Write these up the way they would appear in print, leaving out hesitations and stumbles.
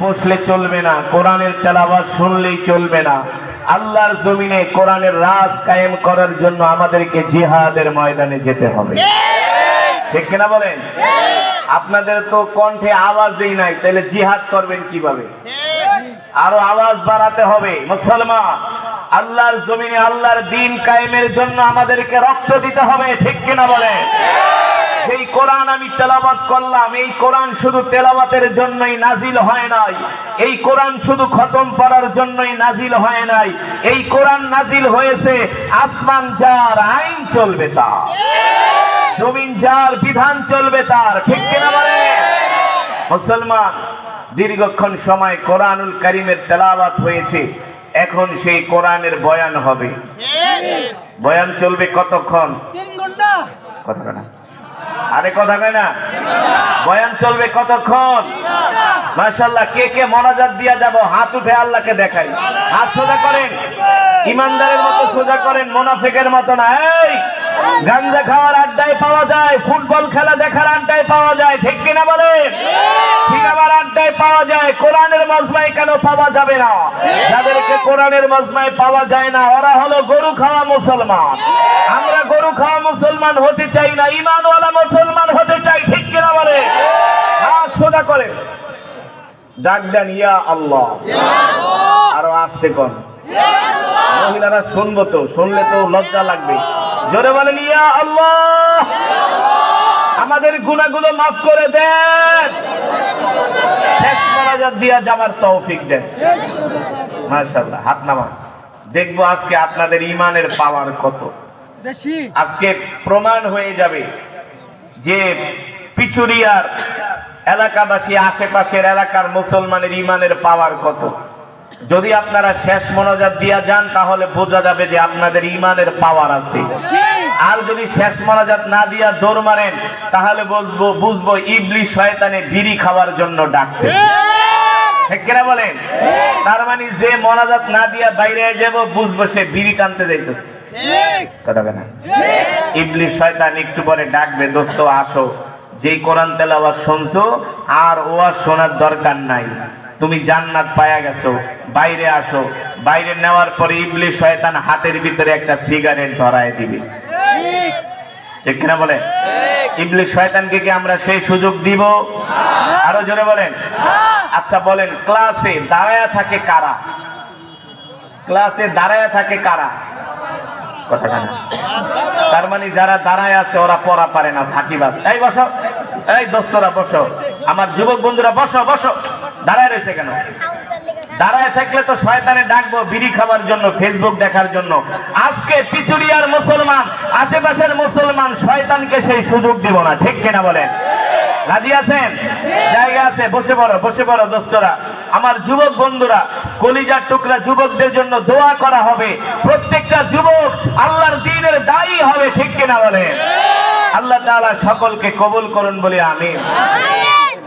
বসলে চলবে না, কোরআনের তেলাওয়াত শুনলেই চলবে না। আল্লাহর জমিনে কোরআনের রাজ কায়েম করার জন্য আমাদেরকে জিহাদের ময়দানে যেতে হবে, ঠিক কিনা বলেন? আপনাদের তো কণ্ঠে আওয়াজই নাই, তাহলে জিহাদ করবেন কিভাবে? আরো আওয়াজ বাড়াতে হবে। মুসলমান, আল্লাহর জমিনে আল্লাহর দ্বীন কায়েমের জন্য আমাদেরকে রক্ত দিতে হবে, ঠিক কিনা বলেন? এই কোরআন আমি তেলাওয়াত করলাম, এই কোরআন শুধু তেলাওয়াতের জন্যই নাজিল হয় নাই, এই কোরআন শুধু খতম করার জন্যই নাজিল হয় নাই, এই কোরআন নাজিল হয়েছে আসমান যার আইন চলবে তার, জমিন যার বিধান চলবে তার, ঠিক কিনা বলেন? মুসলমান, দীর্ঘক্ষণ সময় কোরআনুল কারীমের তেলাওয়াত হয়েছে, এখন সেই কোরআনের বয়ান হবে। বয়ান চলবে কতক্ষণ? 3 ঘন্টা। কথা না, আরে কথা কয় না। বয়ান চলবে কতক্ষণ? মাশাআল্লাহ, কে কে মোনাজাত দিয়া যাব? হাত উঠে আল্লাহকে দেখাই। হাত সোজা করেন, ইমানদারের মতো সোজা করেন, মুনাফিকের মতো না। এই গাঞ্জা খাওয়ার আড্ডায় পাওয়া যায়, ফুটবল খেলা দেখার আড্ডায় পাওয়া যায়, ঠিক কিনা বলেন? সিনেমার আড্ডায় পাওয়া যায়, কোরআনের মজমায় কেন পাওয়া যাবে না? যাদেরকে কোরআনের মজমায় পাওয়া যায় না, ওরা হলো গরু খাওয়া মুসলমান। আমরা গরু খাওয়া মুসলমান হতে চাই না, ঈমানওয়ালা মুসলমান হতে চাই, ঠিক কিনা বলে? হাত সোজা করে ডাক দেন, ইয়া আল্লাহ। আরো আস্তে কোন, মহিলারা শুনবো তো, শুনলে তো লজ্জা লাগবে। জোরে বলেন, ইয়া আল্লাহ। আমাদের গুনাহগুলো মাফ করে দেন, শেষ মোনাজাত দিয়া যাবার তৌফিক দেন। মাশাআল্লাহ, হাত নামান। দেখবো আজকে আপনাদের ঈমানের পাওয়ার কত বেশি। আজকে প্রমাণ হয়ে যাবে যে পিছুরিয়ার এলাকাবাসী, আশেপাশের এলাকার মুসলমানের ঈমানের পাওয়ার কত। যদি আপনারা শেষ মোনাজাত দিয়া যান, তাহলে বোঝা যাবে যে আপনাদের ঈমানের পাওয়ার আছে। আর যদি শেষ মোনাজাত না দিয়া দৌড় মারেন, তাহলে বুঝবো ইবলিস শয়তানে বিড়ি খাওয়ার জন্য ডাকছে, ঠিক কিনা বলেন? তার মানে যে মোনাজাত না দিয়া বাইরে যাব, বুঝবো সে বিড়ি টানতে যাইতেছে, কথা বলে না? ইবলিস শয়তান একটু পরে ডাকবে, দোস্ত আসো, যেই কোরআন তেলাওয়াত শুনছো আর ওয়াজ শোনার দরকার নাই, তুমি জান্নাত পায়া গেছো, বাইরে আসো। বাইরে নেওয়ার পরে ইবলিস শয়তান হাতের ভিতরে একটা সিগারেট ধরায় দিবে, ঠিক কিনা বলে? ইবলিস শয়তানকে কি আমরা সেই সুযোগ দিব? আরো জোরে বলেন। আচ্ছা বলেন, ক্লাসে দাঁড়ায়া থাকে কারা? ক্লাসে দাঁড়ায়া থাকে কারা? কথা না। তার মানে যারা দাঁড়ায় আছে ওরা পড়া পারে না, ফাঁকিবাজ। এই বসো, এই দোস্তরা বসো, আমার যুবক বন্ধুরা বসো বসো। দাঁড়ায় রয়েছে কেন? দাঁড়ায় থাকলে তো শয়তানে ডাকবো বিড়ি খাওয়ার জন্য, ফেসবুক দেখার জন্য। আজকে পিছুরিয়ার মুসলমান, আশেপাশের মুসলমান শয়তানকে সেই সুযোগ দিব না, ঠিক কিনা বলেন? রাজি আছেন? জায়গা আছে, বসে পড়ো, বসে পড়ো দোস্তরা। আমার যুবক বন্ধুরা, কলিজার টুকরা যুবকদের জন্য দোয়া করা হবে। প্রত্যেকটা যুবক আল্লাহর দ্বীনের দায়ী হবে, ঠিক কিনা বলেন? আল্লাহ তাআলা সকলকে কবুল করুন বলে আমিন।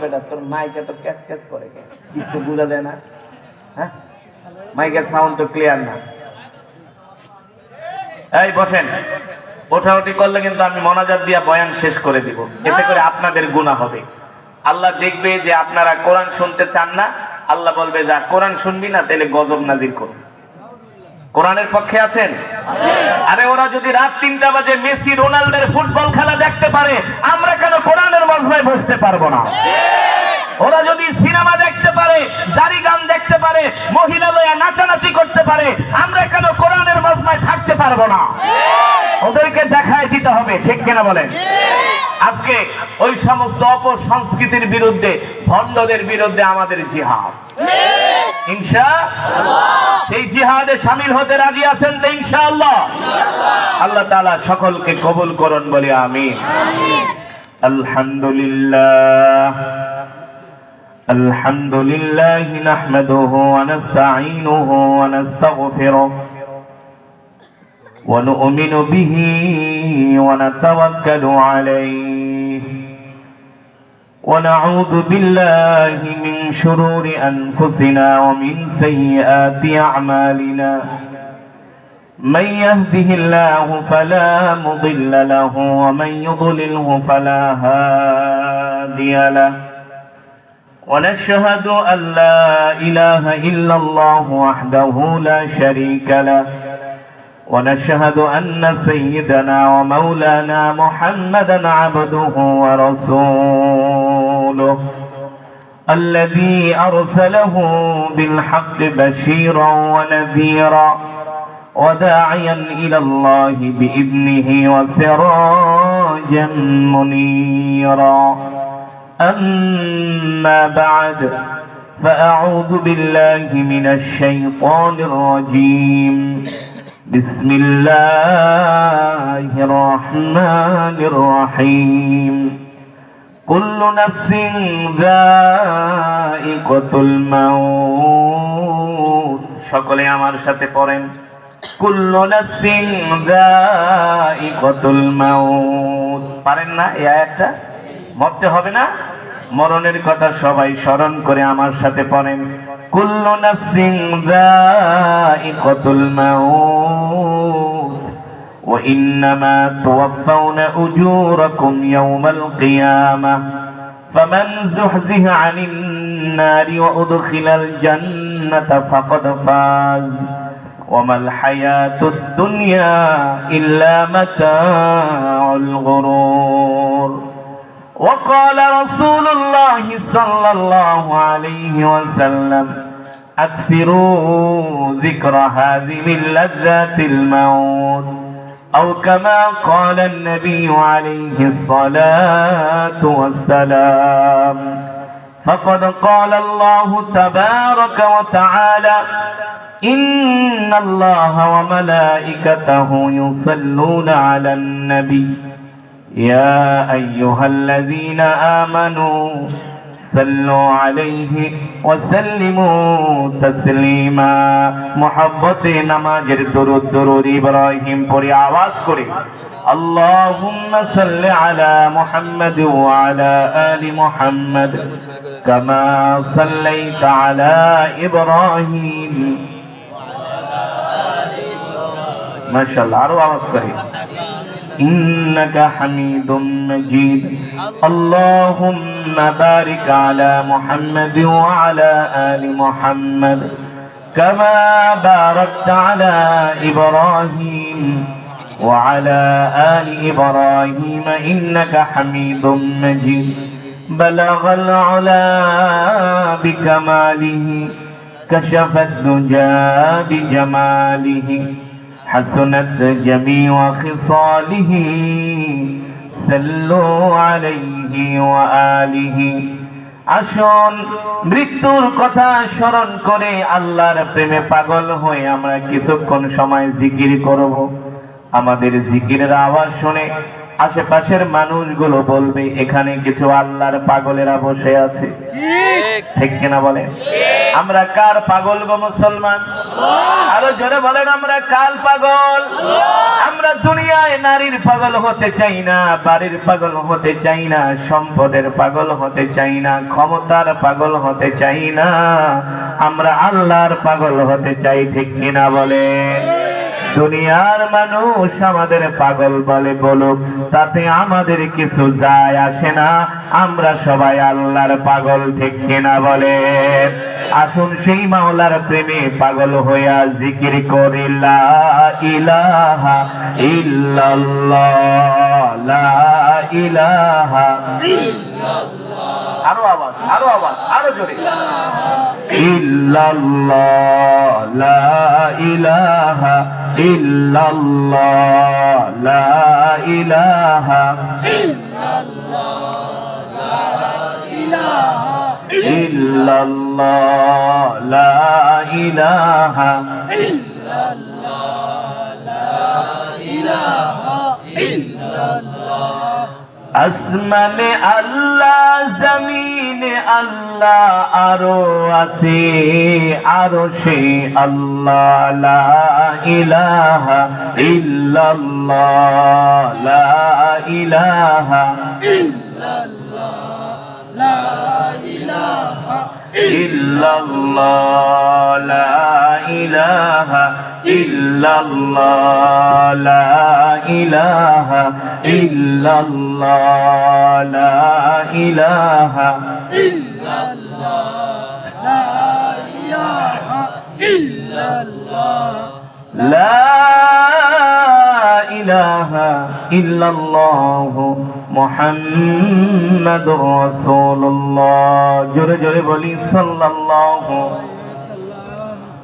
বেটা তোর মাইকে তো ক্যাচ ক্যাচ করে, কিছু বুঝা যায় না, হ্যাঁ? মাইকের সাউন্ড তো ক্লিয়ার না। এই বসেন, ওঠাউঠি করলে কিন্তু আমি মোনাজাত দিয়া বয়ান শেষ করে দিব, এতে করে আপনাদের গুনাহ হবে। আল্লাহ দেখবে যে আপনারা কোরআন শুনতে চান না, আল্লাহ বলবে যা কোরআন শুনবি না, তাহলে গজব নাজিল করবে। কোরআনের পক্ষে আছেন? আরে ওরা যদি রাত 3টা বাজে মেসি রোনাল্ডোর ফুটবল খেলা দেখতে পারে, আমরা কেন কোরআনের মজমায় বসতে পারবো না? ওরা যদি সিনেমা দেখতে পারে, জারি গান দেখতে পারে, মহিলা লয়া নাচানাচি করতে পারে, আমরা কেন কোরআনের মজমায় থাকতে পারবো না? ওদেরকে দেখায় দিতে হবে, ঠিক কিনা বলেন? আজকে ওই সমস্ত অপসংস্কৃতির বিরুদ্ধে, ভণ্ডদের বিরুদ্ধে আমাদের জিহাদ, ইনশাআল্লাহ। সেই জিহাদে শামিল হতে রাজি আছেন তো? ইনশাআল্লাহ। আল্লাহ তাআলা সকলকে কবুল করুন বলি আমিন। আলহামদুলিল্লাহ, আলহামদুলিল্লাহ নাহমাদুহু ওয়া নাস্তাঈনুহু ওয়া নাস্তাগফিরুহু ওয়া নু'মিনু বিহি ওয়া নাতাওয়াক্কালু আলাইহি ওয়া নাউযু বিল্লাহি মিন শুরুরি আনফুসিনা ওয়া মিন সাইয়্যাতি আ'মালিনা। من يهده الله فلا مضل له ومن يضلله فلا هادي له ونشهد أن لا إله إلا الله وحده لا شريك له ونشهد أن سيدنا ومولانا محمدا عبده ورسوله الذي أرسله بالحق بشيرا ونذيرا وداعيا إلى الله بإذنه وسراجا منيرا أما بعد فأعوذ بالله من الشيطان الرجيم بسم الله الرحمن الرحيم كل نفس ذائقة الموت সকলে আমার সাথে পড়েন কুল্লু নাফসিন যায়িকাতুল মাউত পারেন না এই আয়াতটা মরতে হবে না মরণের কথা সবাই স্মরণ করে আমার সাথে পড়েন কুল্লু নাফসিন যায়িকাতুল মাউত ওয়া ইন্নামা তুওয়াফাউনা উজুরাকুম ইয়াওমাল কিয়ামাহ ফামান যুহজিহা আনিন নারি ওয়া উদখিলাল জান্নাতা ফাকাদ ফাজ وما الحياة الدنيا إلا متاع الغرور وقال رسول الله صلى الله عليه وسلم أكثروا ذكر هذه من لذات الموت أو كما قال النبي عليه الصلاة والسلام فقد قال الله تبارك وتعالى إن الله وملائكته يصلون على النبي يا أيها الذين آمنوا صلوا عليه وسلموا تسليما محبت نمازের درود إبراهيم পড়ে আওয়াজ করে اللهم صل على محمد وعلى آل محمد كما صليت على إبراهيم ما شاء الله আরো আওয়াজ করে إنك حميد مجيد اللهم بارك على محمد وعلى آل محمد كما باركت على إبراهيم وعلى آل إبراهيم إنك حميد مجيد بلغ العلا بكماله كشف الدجى بجماله حسنت جميع خصاله صلوا عليه وآله আসুন মৃত্যুর কথা স্মরণ করে আল্লাহর প্রেমে পাগল হয়ে আমরা কিছুক্ষণ সময় জিকির করব আমাদের জিকিরের আওয়াজ শুনে আশেপাশের মানুষগুলো বলবে এখানে কিছু আল্লাহর পাগলেরা বসে আছে ঠিক কিনা বলেন আমরা কার পাগল গো মুসলমান আরো জোরে বলেন আমরা কার পাগল আমরা দুনিয়ায় নারীর পাগল হতে চাই না বাড়ির পাগল হতে চাই না সম্পদের পাগল হতে চাই না ক্ষমতার পাগল হতে চাই না আমরা আল্লাহর পাগল হতে চাই ঠিক কিনা বলেন দুনিয়ার মানুষ আমাদের পাগল বলে বলুক তাতে আমাদের কিছু যায় আসে না আমরা সবাই আল্লাহর পাগল ঠিক কিনা বলেন আসুন সেই মাওলার প্রেমে পাগল হইয়া জিকির করি লা ইলাহা ইল্লাল্লাহ লা ইলাহা ইল্লাল্লাহ আরো আওয়াজ আরো জোরে ইল্লাল্লাহ লা ইলাহা ইল্লাল্লাহ লা ইলাহা ইল্লাল্লাহ লা ইলাহা আসমানে আল্লাহ জমিনে আল্লাহ আরো আছে আরশে আল্লাহ লা ইলাহা ইল্লাল্লাহ লা ইলাহা ইল্লাল্লাহ লা ইলাহা ইল্লাল্লাহ লা ইলাহা ইল্লাল্লাহ লা ইলাহা ইল্লাল্লাহ লা ইলাহা ইল্লাল্লাহ ইল্লাল্লাহ লা ইলাহা ইল্লাল্লাহ মুহাম্মাদুর রাসূলুল্লাহ। জোরে জোরে বলি সাল্লাল্লাহু।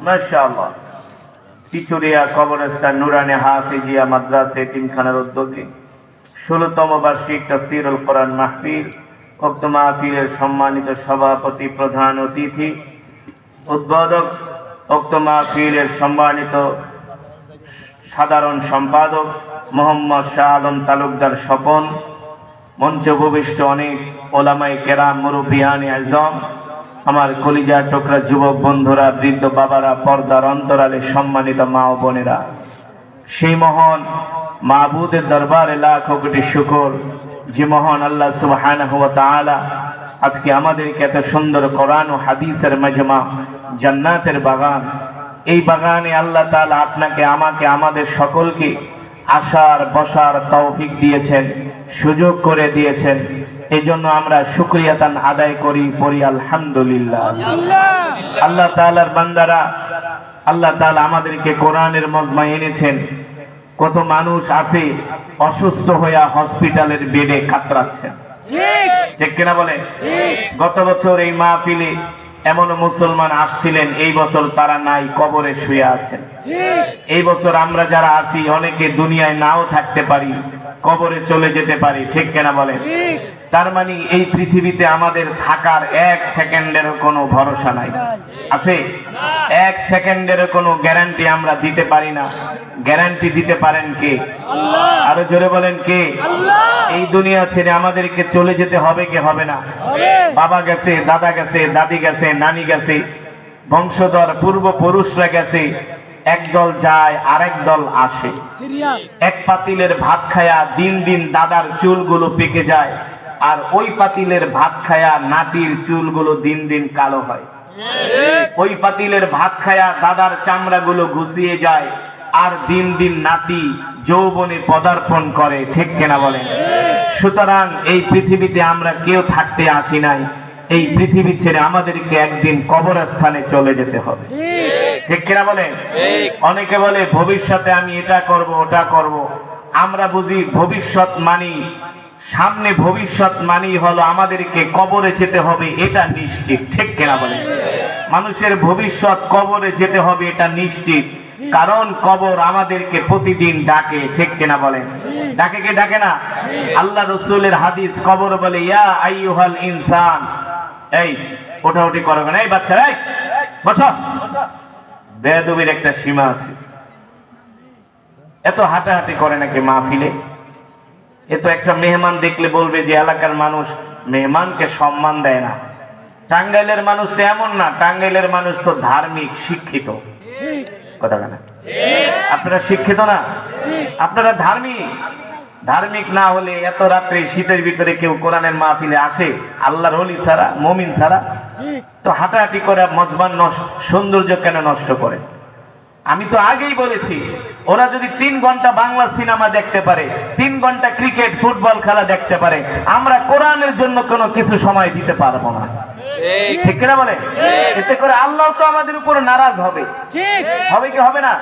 মাশাআল্লাহ। পিছুরিয়া কবরস্থান নুরানি হাফিজিয়া মাদ্রাসা এতিমখানার উদ্যোগে 16তম বার্ষিক তাফসীরুল কোরআন মাহফিল। উক্ত মাহফিলের সম্মানিত সভাপতি, প্রধান অতিথি, উদ্বোধক, উক্ত মাহফিলের সম্মানিত সাধারণ সম্পাদক মোহাম্মদ শাহ আলম তালুকদার স্বপন, মঞ্চে উপবিষ্ট অনেক ওলামায়ে কেরাম, মুরব্বিয়ানে আযম, আমার কলিজার টুকরা যুবক বন্ধুরা, বৃদ্ধ বাবারা, পর্দার অন্তরালে সম্মানিত মা ও বোনেরা, সেই মহান মাবুদের দরবারে লাখো কোটি শুকর যে মহান আল্লাহ সুবহানাহু ওয়া তাআলা আজকে আমাদেরকে এত সুন্দর কোরআন ও হাদিসের মাজমা, জান্নাতের বাগান, এই বাগানে আল্লাহ তাআলা আপনাকে, আমাকে, আমাদের সকলকে আসার বসার তৌফিক দিয়েছেন, সুযোগ করে দিয়েছেন। এই জন্য আমরা শুকরিয়াতান আদায় করি, পড়ি আলহামদুলিল্লাহ। আল্লাহ তাআলার বান্দারা, আল্লাহ তাআলা আমাদেরকে কোরআনের মজমায় এনেছেন। কত মানুষ আছে অসুস্থ হয়ে হসপিটালের বেডে কাতরাচ্ছেন, ঠিক কিনা বলে? গত বছর এই মাহফিলে এমন মুসলমান আসছিলেন, এই বছর তারা নাই, কবরে শুয়ে আছেন। এই বছর আমরা যারা আছি অনেকে দুনিয়ায় নাও থাকতে পারি, কবরে চলে যেতে পারি, ঠিক কিনা বলে? তার মানে এই পৃথিবীতে আমাদের থাকার 1 সেকেন্ডেরও কোনো ভরসা নাই, আছে? 1 সেকেন্ডেরও কোনো গ্যারান্টি আমরা দিতে পারি না। গ্যারান্টি দিতে পারেন কে? আল্লাহ। আরো জোরে বলেন কে? আল্লাহ। এই দুনিয়া ছেড়ে আমাদেরকে চলে যেতে হবে কি হবে না? বাবা গেছে, দাদা গেছে, দাদি গেছে, নানি গেছে, বংশধর পূর্বপুরুষরা গেছে, একদল যায় আরেক দল আসে। এক পাতিলের ভাত খায়া দিন দিন দাদার চুলগুলো পেকে যায়, আর ওই পাতিলের ভাত খায়া নাতির চুলগুলো দিন দিন কালো হয়। ওই পাতিলের ভাত খায়া দাদার চামড়াগুলো ঘুষিয়ে যায়, আর দিন দিন নাতি যৌবনে পদার্পণ করে, ঠিক কিনা বলেন? সুতরাং এই পৃথিবীতে আমরা কেউ থাকতে আসি নাই, এই পৃথিবী ছেড়ে আমাদেরকে একদিন কবরস্থানে চলে যেতে হবে, ঠিক কিনা বলেন? অনেকে বলে ভবিষ্যতে আমি এটা করব, ওটা করব। আমরা বুঝি ভবিষ্যৎ মানি, সামনে ভবিষ্যৎ মানি হলো আমাদেরকে কবরে যেতে হবে, এটা নিশ্চিত, ঠিক কিনা বলেন? মানুষের ভবিষ্যৎ কবরে যেতে হবে, এটা নিশ্চিত। কারণ কবর আমাদেরকে প্রতিদিন ডাকে, ঠিক কিনা বলেন? ডাকে কে? ডাকে না? আল্লাহ রাসূলের হাদিস, কবর বলে ইয়া আইয়ুহাল ইনসান, এই ওঠাউঠি করো না, এই বাচ্চারা এই বসো। বেয়াদবির একটা সীমা আছে। এত হাঁটাহাঁটি করে নাকি মাহফিলে? এ তো একটা মেহমান দেখলে বলবে যে এলাকার মানুষ মেহমানকে সম্মান দেয় না। টাঙ্গাইলের মানুষ তো এমন না, টাঙ্গাইলের মানুষ তো ধার্মিক, শিক্ষিত, কথা না? আপনারা শিক্ষিত না, আপনারা ধার্মিক। ধার্মিক না হলে এত রাত্রে শীতের ভিতরে কেউ কোরআনের মাহফিলে আসে? আল্লাহর ওলি ছাড়া, মুমিন ছাড়া। তো হাঁটাহাঁটি করে মজমান সৌন্দর্য কেন নষ্ট করে? আমি তো আগেই বলেছি, ওরা যদি 3 ঘন্টা বাংলা সিনেমা দেখতে পারে, 3 ঘন্টা ক্রিকেট ফুটবল খেলা দেখতে পারে, আমরা কোরআনের জন্য কোনো কিছু সময় দিতে পারবো না, ঠিক কিনা বলে? এতে করে আল্লাহ তো আমাদের উপর নারাজ হবে, হবে কি হবে না?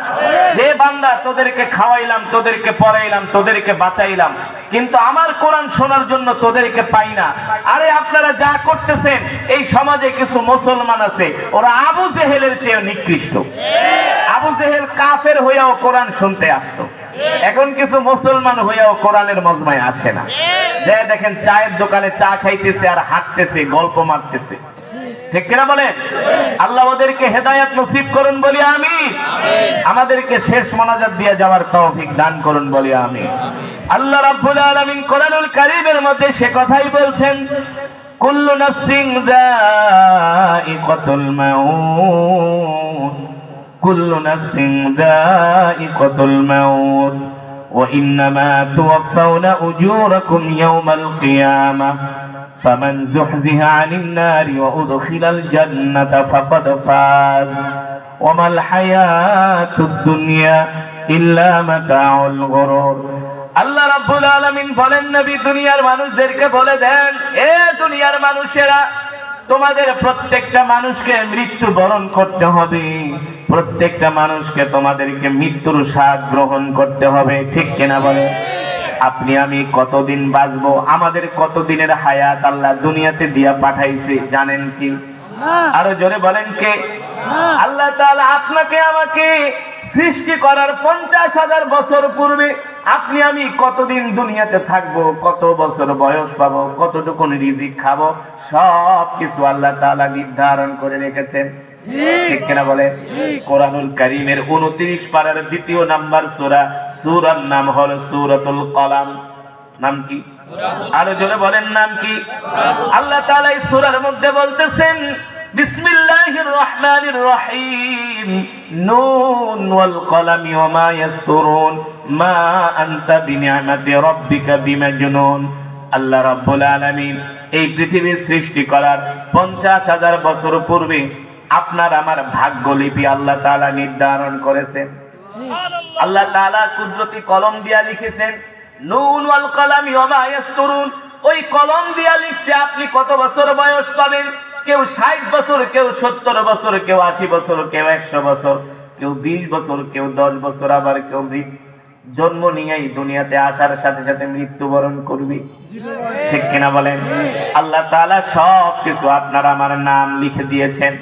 যে বান্দা তোদেরকে খাওয়াইলাম, তোদেরকে পড়াইলাম, তোদেরকে বাঁচাইলাম, কিন্তু আমার কোরআন শোনার জন্য তোদেরকে পাই না। আরে আপনারা যা করতেছেন, এই সমাজে কিছু মুসলমান আছে, ওরা আবু জেহেলের চেয়ে নিকৃষ্ট। আবু জেহেল কাফের হইয়াও কোরআন শুনতে আসতো, এখন কিছু মুসলমান হইয়াও কোরআনের মজমায় আসে না। যে দেখেন চায়ের দোকানে চা খাইতেছে আর হাঁটতেছে, গল্প মারতেছে, ঠিক কিনা বলেন? আল্লাহ ওদেরকে হেদায়েত নসিব করুন বলি আমিন। আমাদেরকে শেষ মোনাজাত দিয়ে যাওয়ার তৌফিক দান করুন বলি আমিন। আল্লাহ রাব্বুল আলামিন কোরআনুল কারীমের মধ্যে সে কথাই বলছেন, কুল্লু নাফসিন যায়িকাতুল মাউত, কুল্লু নাফসিন যায়িকাতুল মাউত ওয়া ইন্নামা তুওয়াফাউনা উজুরাকুম ইয়াওমাল কিয়ামাহ فمن زحزح عن النار وأدخل الجنة فقد فاز وما الحياة الدنيا إلا متاع الغرور। আল্লাহ রাব্বুল আলামিন বলেন, নবী দুনিয়ার মানুষদেরকে বলে দেন, এ দুনিয়ার মানুষেরা, তোমাদের প্রত্যেকটা মানুষকে মৃত্যুবরণ করতে হবে, প্রত্যেকটা মানুষকে তোমাদেরকে মৃত্যুর স্বাদ গ্রহণ করতে হবে, ঠিক কিনা বলে? আপনি আমি কতদিন বাঁচবো? আমাদের কতদিনের হায়াত আল্লাহ দুনিয়াতে দিয়া পাঠাইছে জানেন কি? আরো জোরে বলেন কে? আল্লাহ তাআলা আপনাকে আমাকে সৃষ্টি করার 50,000 বছর পূর্বে আপনি আমি কতদিন দুনিয়াতে থাকবো, কত বছর বয়স পাবো, কতটুকু রিজিক খাবো, সব কিছু আল্লাহ তাআলা নির্ধারণ করে রেখেছেন, ঠিক কিনা বলে? কোরআনুল কারীমের 29 পারার 2 নাম্বার সূরা, সূরার নাম হলো সূরাতুল কলাম। নাম কি? আরো জোরে বলেন নাম কি? আল্লাহ তাআলা এই সূরার মধ্যে বলতেছেন বিসমিল্লাহির রহমানির রহিম, নুন ওয়াল কলামি ওয়া মা ইয়াসতুরুন মা আনতা বিনিআমাতি রাব্বিকা বিমাজনুন। আল্লাহ রাব্বুল আলামিন এই পৃথিবী সৃষ্টি করার 50,000 বছর পূর্বে আপনার আমার ভাগ্যলিপি আল্লাহ তাআলা নির্ধারণ করেছেন। আল্লাহ তাআলা কুদরতি কলম দিয়া লিখেছেন নুন ওয়াল কলামি ওয়া মা ইয়াসতুরুন। ওই কলম দিয়া লিখছে আপনি কত বছর বয়স পাবেন। কেউ 60 বছর, কেউ 70 বছর, কেউ 80 বছর, কেউ 100 বছর, কেউ 20 বছর, কেউ 10 বছর, আবার কেউ জন্ম নিয়েই দুনিয়াতে আসার সাথে সাথে মৃত্যুবরণ করবে, ঠিক কিনা বলেন? আল্লাহ তাআলা সব কিছু আপনার আমার নাম লিখে দিয়েছেন।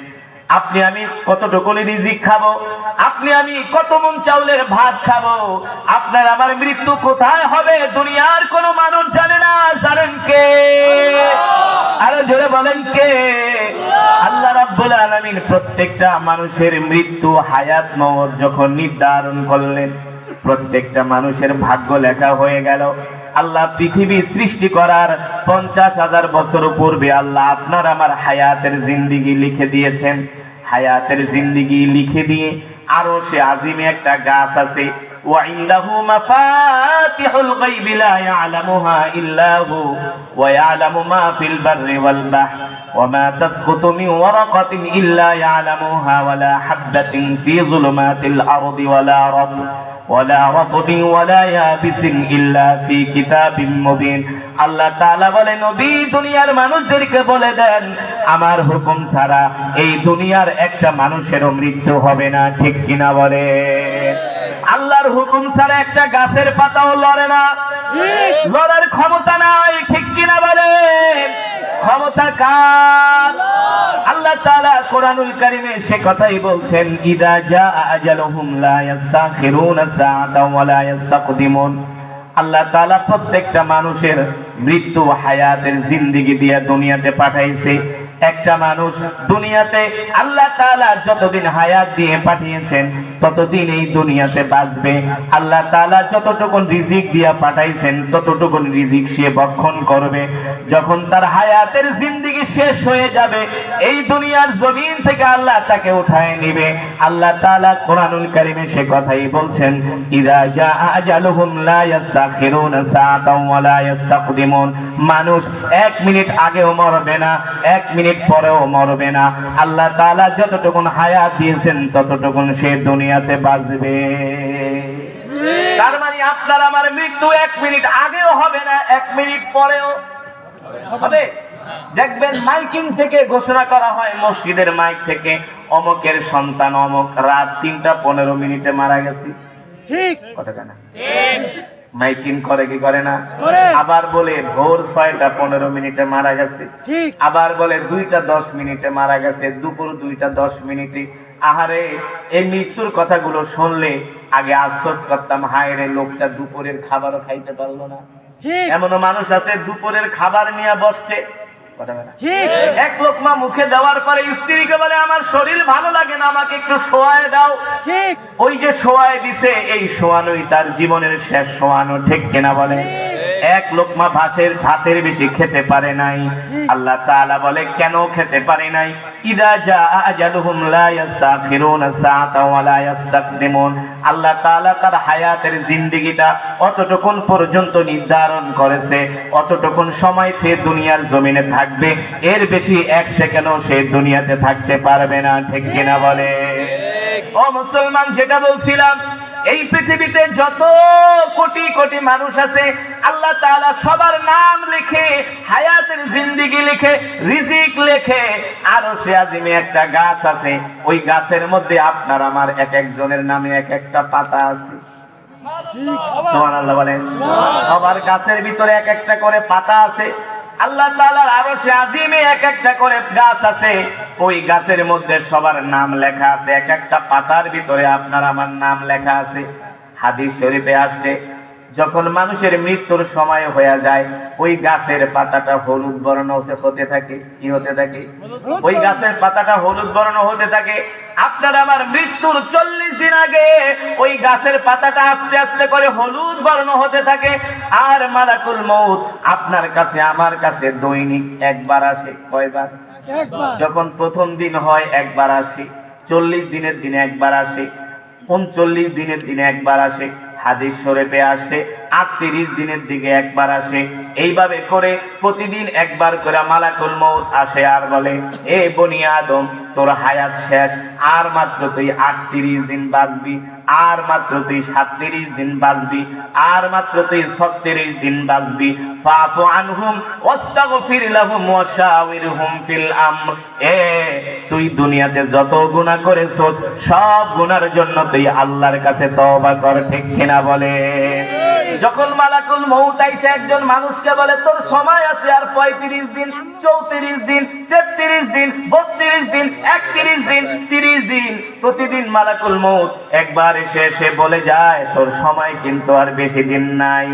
আপনি আমি কতটুকু রিজিক খাবো, আপনি আমি কত মন চাউলের ভাত খাবো, আপনার আমার মৃত্যু কোথায় হবে দুনিয়ার কোনো মানুষ জানে না। জানেন কে? আরো জোরে বলেন কে? আল্লাহ রাব্বুল আলামিন প্রত্যেকটা মানুষের মৃত্যু, হায়াত, মওত যখন নির্ধারণ করলেন, প্রত্যেকটা মানুষের ভাগ্য লেখা হয়ে গেল। আল্লাহ পৃথিবী সৃষ্টি করার 50,000 বছর পূর্বে আল্লাহ আপনার আমার হায়াতের জিন্দেগি লিখে দিয়েছেন। হায়াতের জিন্দেগি লিখে দিয়ে আরো সে আজিমে একটা গাছ আছে, ওয়াইন্দাহু মাফাতিহুল গায়বি লা ইয়ালামুহা ইল্লা হু ওয়া ইয়ালামু মা ফিল বাররি ওয়াল বাহর ওয়া মা তাসকুতু মিন ওয়ারাকাতিন ইল্লা ইয়ালামুহা ওয়া লা হাববাতিন ফি যুলুমাতিল আরদি ওয়া লা রাতব ওয়ালা রাতবিন ওয়ালা ইয়াবিসিন ইল্লা ফি কিতাবিম মুবিন। আল্লাহ তাআলা বলেন নবী দুনিয়ার মানুষদেরকে বলে দেন আমার হুকুম ছাড়া এই দুনিয়ার একটা মানুষেরও মৃত্যু হবে না, ঠিক কিনা বলে? আল্লাহর হুকুম ছাড়া একটা গাছের পাতাও লড়ে না, লড়ার ক্ষমতা নাই, ঠিক কিনা বলে? ক্ষমতা কার? আল্লাহ তাআলা কোরআনুল কারীমে সে কথাই বলছেন ইদা জাআ আজালুহুম লা ইস্তাখিরুনা সাআতাও ওয়া লা ইস্তাকদিমুন। আল্লাহ তাআলা প্রত্যেকটা মানুষের মৃত্যু হায়াতের জিন্দেগি দিয়ে দুনিয়াতে পাঠাইছে। একটা মানুষ দুনিয়াতে আল্লাহ তাআলা যতদিন হায়াত দিয়ে পাঠিয়েছেন ততদিন এই দুনিয়াতে বাঁচবে। আল্লাহ তাআলা যতটুকু রিজিক দিয়া পাঠাইছেন ততটুকু রিজিক সে ভক্ষণ করবে। যখন তার হায়াতের জিন্দেগি শেষ হয়ে যাবে এই দুনিয়ার জমিন থেকে আল্লাহ তাকে উঠায় নিবে। আল্লাহ তাআলা কোরআনুল কারীমে সে কথাই বলছেন ইযা জাআ আজালুহুম লা ইস্তাখিরুনা সাআতাও ওয়া লা ইস্তাকদিমুন। মানুষ 1 মিনিট আগেও মরবে না, 1 মিনিট পরেও মরবে না। আল্লাহ তাআলা যতটুকু হায়াত দিয়েছেন ততটুকু সে দুনিয়াতে বাঁচবে। তার মানে আপনার আমার মৃত্যু 1 মিনিট আগেও হবে না, 1 মিনিট পরেও হবে। দেখবেন মাইকিং থেকে ঘোষণা করা হয়, মসজিদের মাইক থেকে অমকের সন্তান অমক রাত 3:15 মারা গেছে, ঠিক কথা না? মাইকিং করে কি করে না? আবার বলে ভোর 6:15 মারা গেছে, আবার বলে 2:10 মারা গেছে, দুপুর 2:10। আহারে এই মৃত্যুর কথাগুলো শুনলে আগে আফসোস করতাম, হায় রে লোকটা দুপুরের খাবারও খাইতে পারলো না। এমনও মানুষ আছে দুপুরের খাবার নিয়ে বসছে, এক লোকমা মুখে দেওয়ার পরে স্ত্রীকে বলে আমার শরীর ভালো লাগে না, আমাকে একটু শোয়ায় দাও। ঠিক ওই যে শোয়ায় দিছে এই শোয়ানোই তার জীবনের শেষ শোয়ানো, ঠিক কিনা বলে? এক লোকমা ভাতের বেশি খেতে পারে নাই। আল্লাহ তাআলা বলে কেন খেতে পারে নাই? ইদা জাআ আজালুহুম লা ইস্তাখিরুনা সাআতাও ওয়া লা ইস্তাকদিমুন। আল্লাহ তাআলা তার হায়াতের জিন্দেগিটা অতটুকুন পর্যন্ত নির্ধারণ করেছে, অতটুকুন সময় সে দুনিয়ার জমিনে থাকবে, এর বেশি 1 সেকেন্ডও সে দুনিয়াতে থাকতে পারবে না, ঠিক কিনা বলে? ও মুসলমান, যেটা বলছিলাম এই পৃথিবীতে যত কোটি কোটি মানুষ আছে আল্লাহ তাআলা সবার নাম লিখে, হায়াতের জিন্দেগি লিখে, রিজিক লিখে। আরশে আজিমে একটা গাছ আছে, ওই গাছের মধ্যে আপনার আমার এক একজনের নামে এক একটা পাতা আছে। সুবহানাল্লাহ বলেন। সবার গাছের ভিতরে এক একটা করে পাতা আছে। আল্লাহ তাআলার আরশে আজিমে এক একটা করে গাছ আছে, ওই গাছের মধ্যে সবার নাম লেখা আছে, এক একটা পাতার ভিতরে আপনার আমার নাম লেখা আছে। হাদিস শরীফে আসছে, যখন মানুষের মৃত্যুর সময় হয়ে যায় ওই গাছের পাতাটা হলুদ বর্ণ হতে থাকে। কি হতে থাকে? ওই গাছের পাতাটা হলুদ বর্ণ হতে থাকে। আপনার আমার মৃত্যুর 40 দিন আগে ওই গাছের পাতাটা আস্তে আস্তে করে হলুদ বর্ণ হতে থাকে। আর মালাকুল মউত আপনার কাছে আমার কাছে দৈনিক একবার আসে। কয়বার? যখন প্রথম দিন হয় একবার আসে, 40 দিনের দিনে একবার আসে, 39 দিনের দিনে একবার আসে, হাদিস শরীফে আসে 38 দিনের দিকে একবার আসে। এইভাবে করে প্রতিদিন একবার করে মালাকুল মউত আসে আর বলে, এ বনি আদম, তোর হায়াত শেষ, আর মাত্র তুই 38 দিন বাঁচবি, আর মাত্র তুই 37 দিন বাঁচবি, আর মাত্র তুই 36 দিন বাঁচবি। ফাফু আনহুম ওয়াস্তাগফির লাহুম ওয়াশাওিরহুম ফিল আমর। তুই দুনিয়াতে যত গুনাহ করেছস সব গুনার জন্য তুই আল্লাহর কাছে তওবা কর। ঠিক কিনা বলে? যখন মালাকুল মউত আইসা একজন মানুষকে বলে, তোর সময় আছে আর 35 দিন, 34 দিন, 33 দিন, 32 দিন, 31 দিন, 30 দিন, প্রতিদিন মালাকুল মউত একবার এসে এসে বলে যায়, তোর সময় কিন্তু আর বেশি দিন নাই।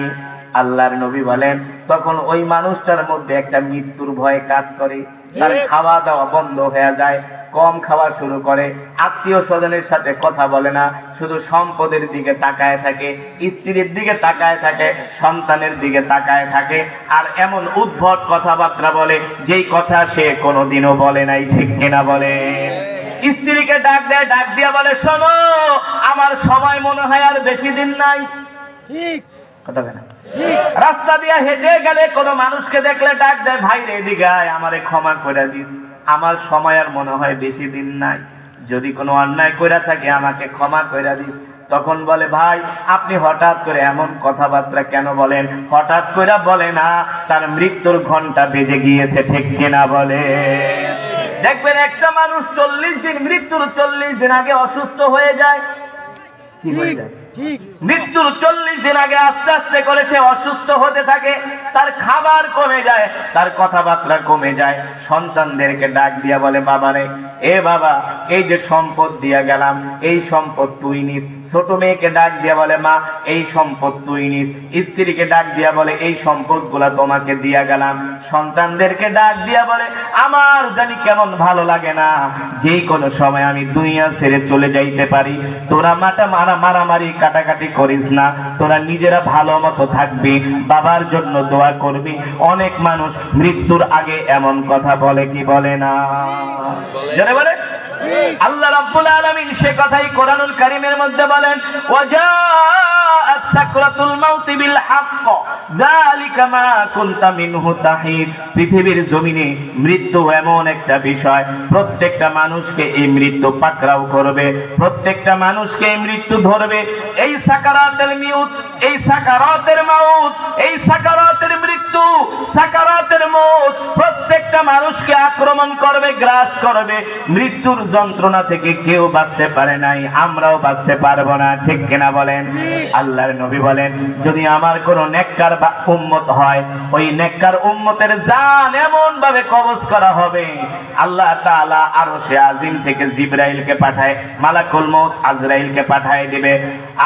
আল্লাহর নবী বলেন, তখন ওই মানুষটার মধ্যে একটা মৃত্যুর ভয় কাজ করে। তার খাওয়া দাওয়া বন্ধ হয়ে যায়, কম খাওয়া শুরু করে, আত্মীয় স্বজনের সাথে কথা বলে না, শুধু সম্পদের দিকে তাকায় থাকে, স্ত্রীর দিকে তাকায় থাকে, সন্তানের দিকে তাকায় থাকে, আর এমন উদ্ভট কথাবার্তা বলে যেই কথা সে কোনোদিনও বলে নাই। ঠিক কিনা বলে? স্ত্রীকে ডাক দেয়, ডাক দিয়া বলে, শোনো, আমার সময় মনে হয় আর বেশি দিন নাই। ঠিক কথা বলে না? রাস্তা দিয়ে হেঁটে গেলে কোনো মানুষকে দেখলে ডাক দেয়, ভাই রে এদিকে আয়, আমারে ক্ষমা করে দিস, আমার সময় আর মনে হয় বেশি দিন নাই, যদি কোনো অন্যায় কইরা থাকে আমাকে ক্ষমা কইরা দিস। তখন বলে, ভাই আপনি হঠাৎ করে এমন কথাবার্তা কেন বলেন? হঠাৎ করে বলে না, তার মৃত্যুর ঘন্টা বেজে গিয়েছে। ঠিক কিনা বলে? দেখবেন একটা মানুষ 40 দিন, মৃত্যুর 40 দিন আগে অসুস্থ হয়ে যায়। কি হয়ে যায়? মৃত্যুর 40 দিন আগে আস্তে আস্তে করে সে অসুস্থ হতে থাকে, তার খাবার কমে যায়, তার কথাবার্তা কমে যায়। সন্তানদেরকে ডাক দিয়া বলে, বাবারে, এ বাবা, এই যে সম্পদ দিয়া গেলাম, এই সম্পদ তুই নিস। ছোট মেয়েকে ডাক দিয়া বলে, মা, এই সম্পদ তুই নিস। স্ত্রীকে ডাক দিয়া বলে, এই সম্পদ গুলা তোমাকে দিয়া গেলাম। সন্তানদেরকে ডাক দিয়া বলে, আমার জানি কেমন ভালো লাগে না, যে কোনো সময় আমি দুনিয়া ছেড়ে চলে যাইতে পারি, তোরা মারামারি কাটাকাটি করিস না, তোরা নিজেরা ভালো মতো থাকবি, বাবার জন্য দোয়া করবি। অনেক মানুষ মৃত্যুর আগে এমন কথা বলে কি বলে না? জানে বলে? আল্লাহ রাব্বুল আলামিন সে কথাই কোরআনুল কারীমের মধ্যে বলেন, ওয়াজাআত সাকরাতুল মাউত বিল হক যালিকা মা কুনতা মিনহু তাহিদ। পৃথিবীর জমিনে মৃত্যু এমন একটা বিষয়, প্রত্যেকটা মানুষকে এই মৃত্যু পাকড়াও করবে, প্রত্যেকটা মানুষকে এই মৃত্যু ধরবে। এই সাকারাতুল মাউত, এই সাকারাতের মাউত, এই সাকারাতের মৃত্যু, সাকারাতের মউত প্রত্যেকটা মানুষকে আক্রমণ করবে, গ্রাস করবে। মৃত্যুর যন্ত্রণা থেকে কেউ বাঁচতে পারে নাই, আমরাও বাঁচতে পারবো না। ঠিক কিনা বলেন? আল্লাহর নবী বলেন, যদি আমার কোন নেককার উম্মত হয়, ওই নেককার উম্মতের জান এমন ভাবে কবজ করা হবে, আল্লাহ তাআলা আরশে আজিম থেকে জিবরাইলকে পাঠায়, মালাকুল মউত আজরাইলকে পাঠায় দিবে,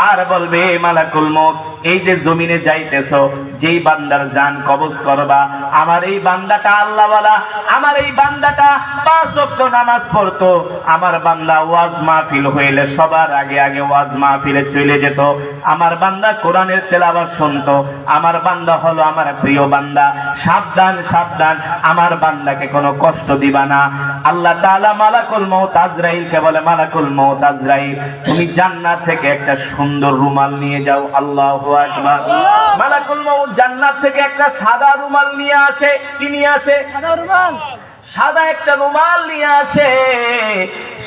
আর বলবে, মালাকুল মউত, এই যে জমিনে যাইতেছো, যেই বান্দার জান কবজ করবা, আমার এই বান্দাটা আল্লাহওয়ালা, আমার এই বান্দাটা 5 ওয়াক্ত নামাজ পড়তো, আমার বান্দা ওয়াজ মাহফিল হইলে সবার আগে আগে ওয়াজ মাহফিলে চলে যেত, আমার বান্দা কোরআনের তেলাওয়াত শুনতো, আমার বান্দা হলো আমার প্রিয় বান্দা, সাবধান সাবধান, আমার বান্দাকে কোনো কষ্ট দিবা না। আল্লাহ তাআলা মালাকুল মউত আজরাইলকে বলে, মালাকুল মউত আজরাইল, তুমি জান্নাত থেকে একটা সুন্দর রুমাল নিয়ে যাও। আল্লাহু আকবার। মালাকুল মউত জান্নাত থেকে একটা সাদা রুমাল নিয়ে আসে। কি নিয়ে আসে? সাদা রুমাল। সাদা একটা রুমাল নিয়ে আসে।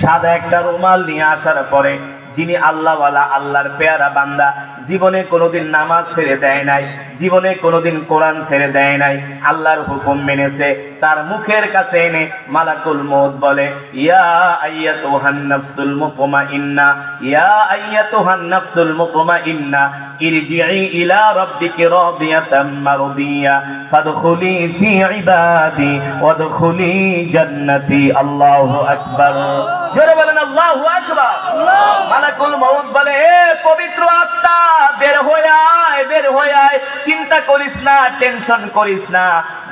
সাদা একটা রুমাল নিয়ে আসার পরে যিনি আল্লাহওয়ালা, আল্লাহর পেয়ারা বান্দা, জীবনে কোনোদিন নামাজ ছেড়ে দেয় নাই, জীবনে কোনোদিন কোরআন ছেড়ে দেয় নাই, আল্লাহর হুকুম মেনেছে, তার মুখের কাছে এনে মালাকুল মউত বলে, ইয়া আইয়াতুহান নাফসুল মুতমাইন্না, ইয়া আইয়াতুহান নাফসুল মুতমাইন্না, ইরজিই ইলা রাব্বিকি রাদিয়াতাম মারদিয়া ফাদখুলি ফি ইবাদি ওয়াদখুলি জান্নাতি। আল্লাহু আকবার। জোরে বলেন আল্লাহু আকবার। মালাকুল মউত বলে, হে পবিত্র আত্মা, বের হয়ে আয়, বের হয়ে আয়, চিন্তা করিস না, টেনশন করিস না।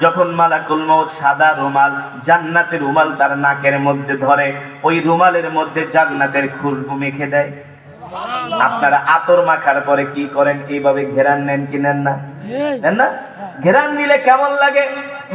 যখন মালাকুল মউত সাদা রুমাল, জান্নাতের রুমাল তার নাকের মধ্যে ধরে, ওই রুমালের মধ্যে জান্নাতের খুশবু মেখে দেয়। আপনারা আতর মাখার পরে কি করেন? এইভাবে ঘেরান নেন কি নেন না? নেন না? ঘেরান দিলে কেমন লাগে?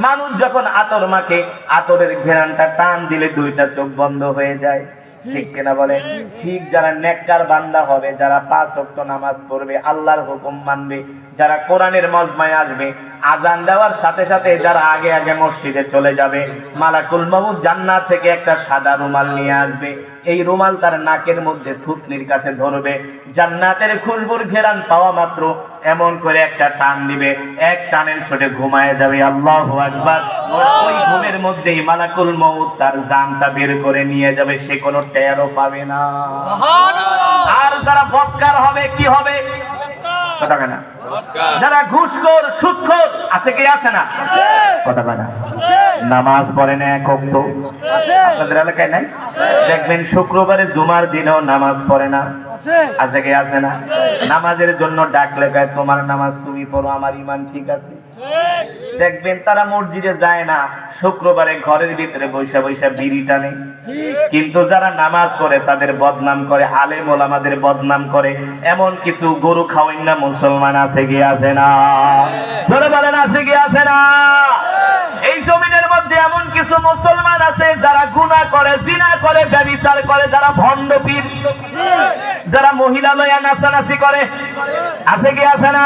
মানুষ যখন আতর মাখে, আতরের ঘেরানটা টান দিলে দুইটা চোখ বন্ধ হয়ে যায়, ঠিক কিনা বলে? ঠিক যারা নেককার বান্দা হবে, যারা 5 ওয়াক্ত নামাজ পড়বে, আল্লাহর হুকুম মানবে, যারা কোরআনের মজমায় আসবে, আজান দেওয়ার সাথে সাথে যারা আগে আগে মসজিদে চলে যাবে, মালাকুল মউত জান্নাত থেকে একটা সাদা রুমাল নিয়ে আসবে। এই রুমাল তার নাকের মধ্যে থুতনির কাছে ধরবে, জান্নাতের খুশবুর ঘেরান পাওয়া মাত্র এমন করে একটা টান দিবে, এক টানের ছোটে ঘুমায় যাবে। আল্লাহু আকবার। ওই ঘুমের মধ্যেই মালাকুল মউত তার জানটা বের করে নিয়ে যাবে, সে কোনো টেরও পাবে না। আর যারা বদকার হবে কি হবে? কথা কেনা? যারা ঘুষখোর, সুদখোর আছে কি আছে না? কথা কেনা? নামাজ পড়ে না এক ওয়াক্ত, আপনাদের এলাকায় নাই? দেখবেন শুক্রবারে জুমার দিনেও নামাজ পড়ে না, আছে কি আছে না? নামাজের জন্য ডাক লেখায়, তোমার নামাজ তুমি পড়ো, আমার ঈমান ঠিক আছে। দেখবেন তারা মসজিদে যায় না, শুক্রবারে ঘরের ভিতরে বৈশা বৈশা বিড়ি টানে। কিন্তু যারা নামাজ পড়ে তাদের বদনাম করে, আলেম ওলামাদের বদনাম করে। এমন কিছু গরু খাওয়াই না মুসলমান আছে কি আছে না? জোরে বলেন আছে কি আছে না? এই জমিনের মধ্যে এমন কিছু মুসলমান আছে যারা গুনাহ করে, জিনা করে, ব্যভিচার করে, যারা ভণ্ড পীর, যারা মহিলা লয়া নাচানাচি করে, আছে কি আছে না?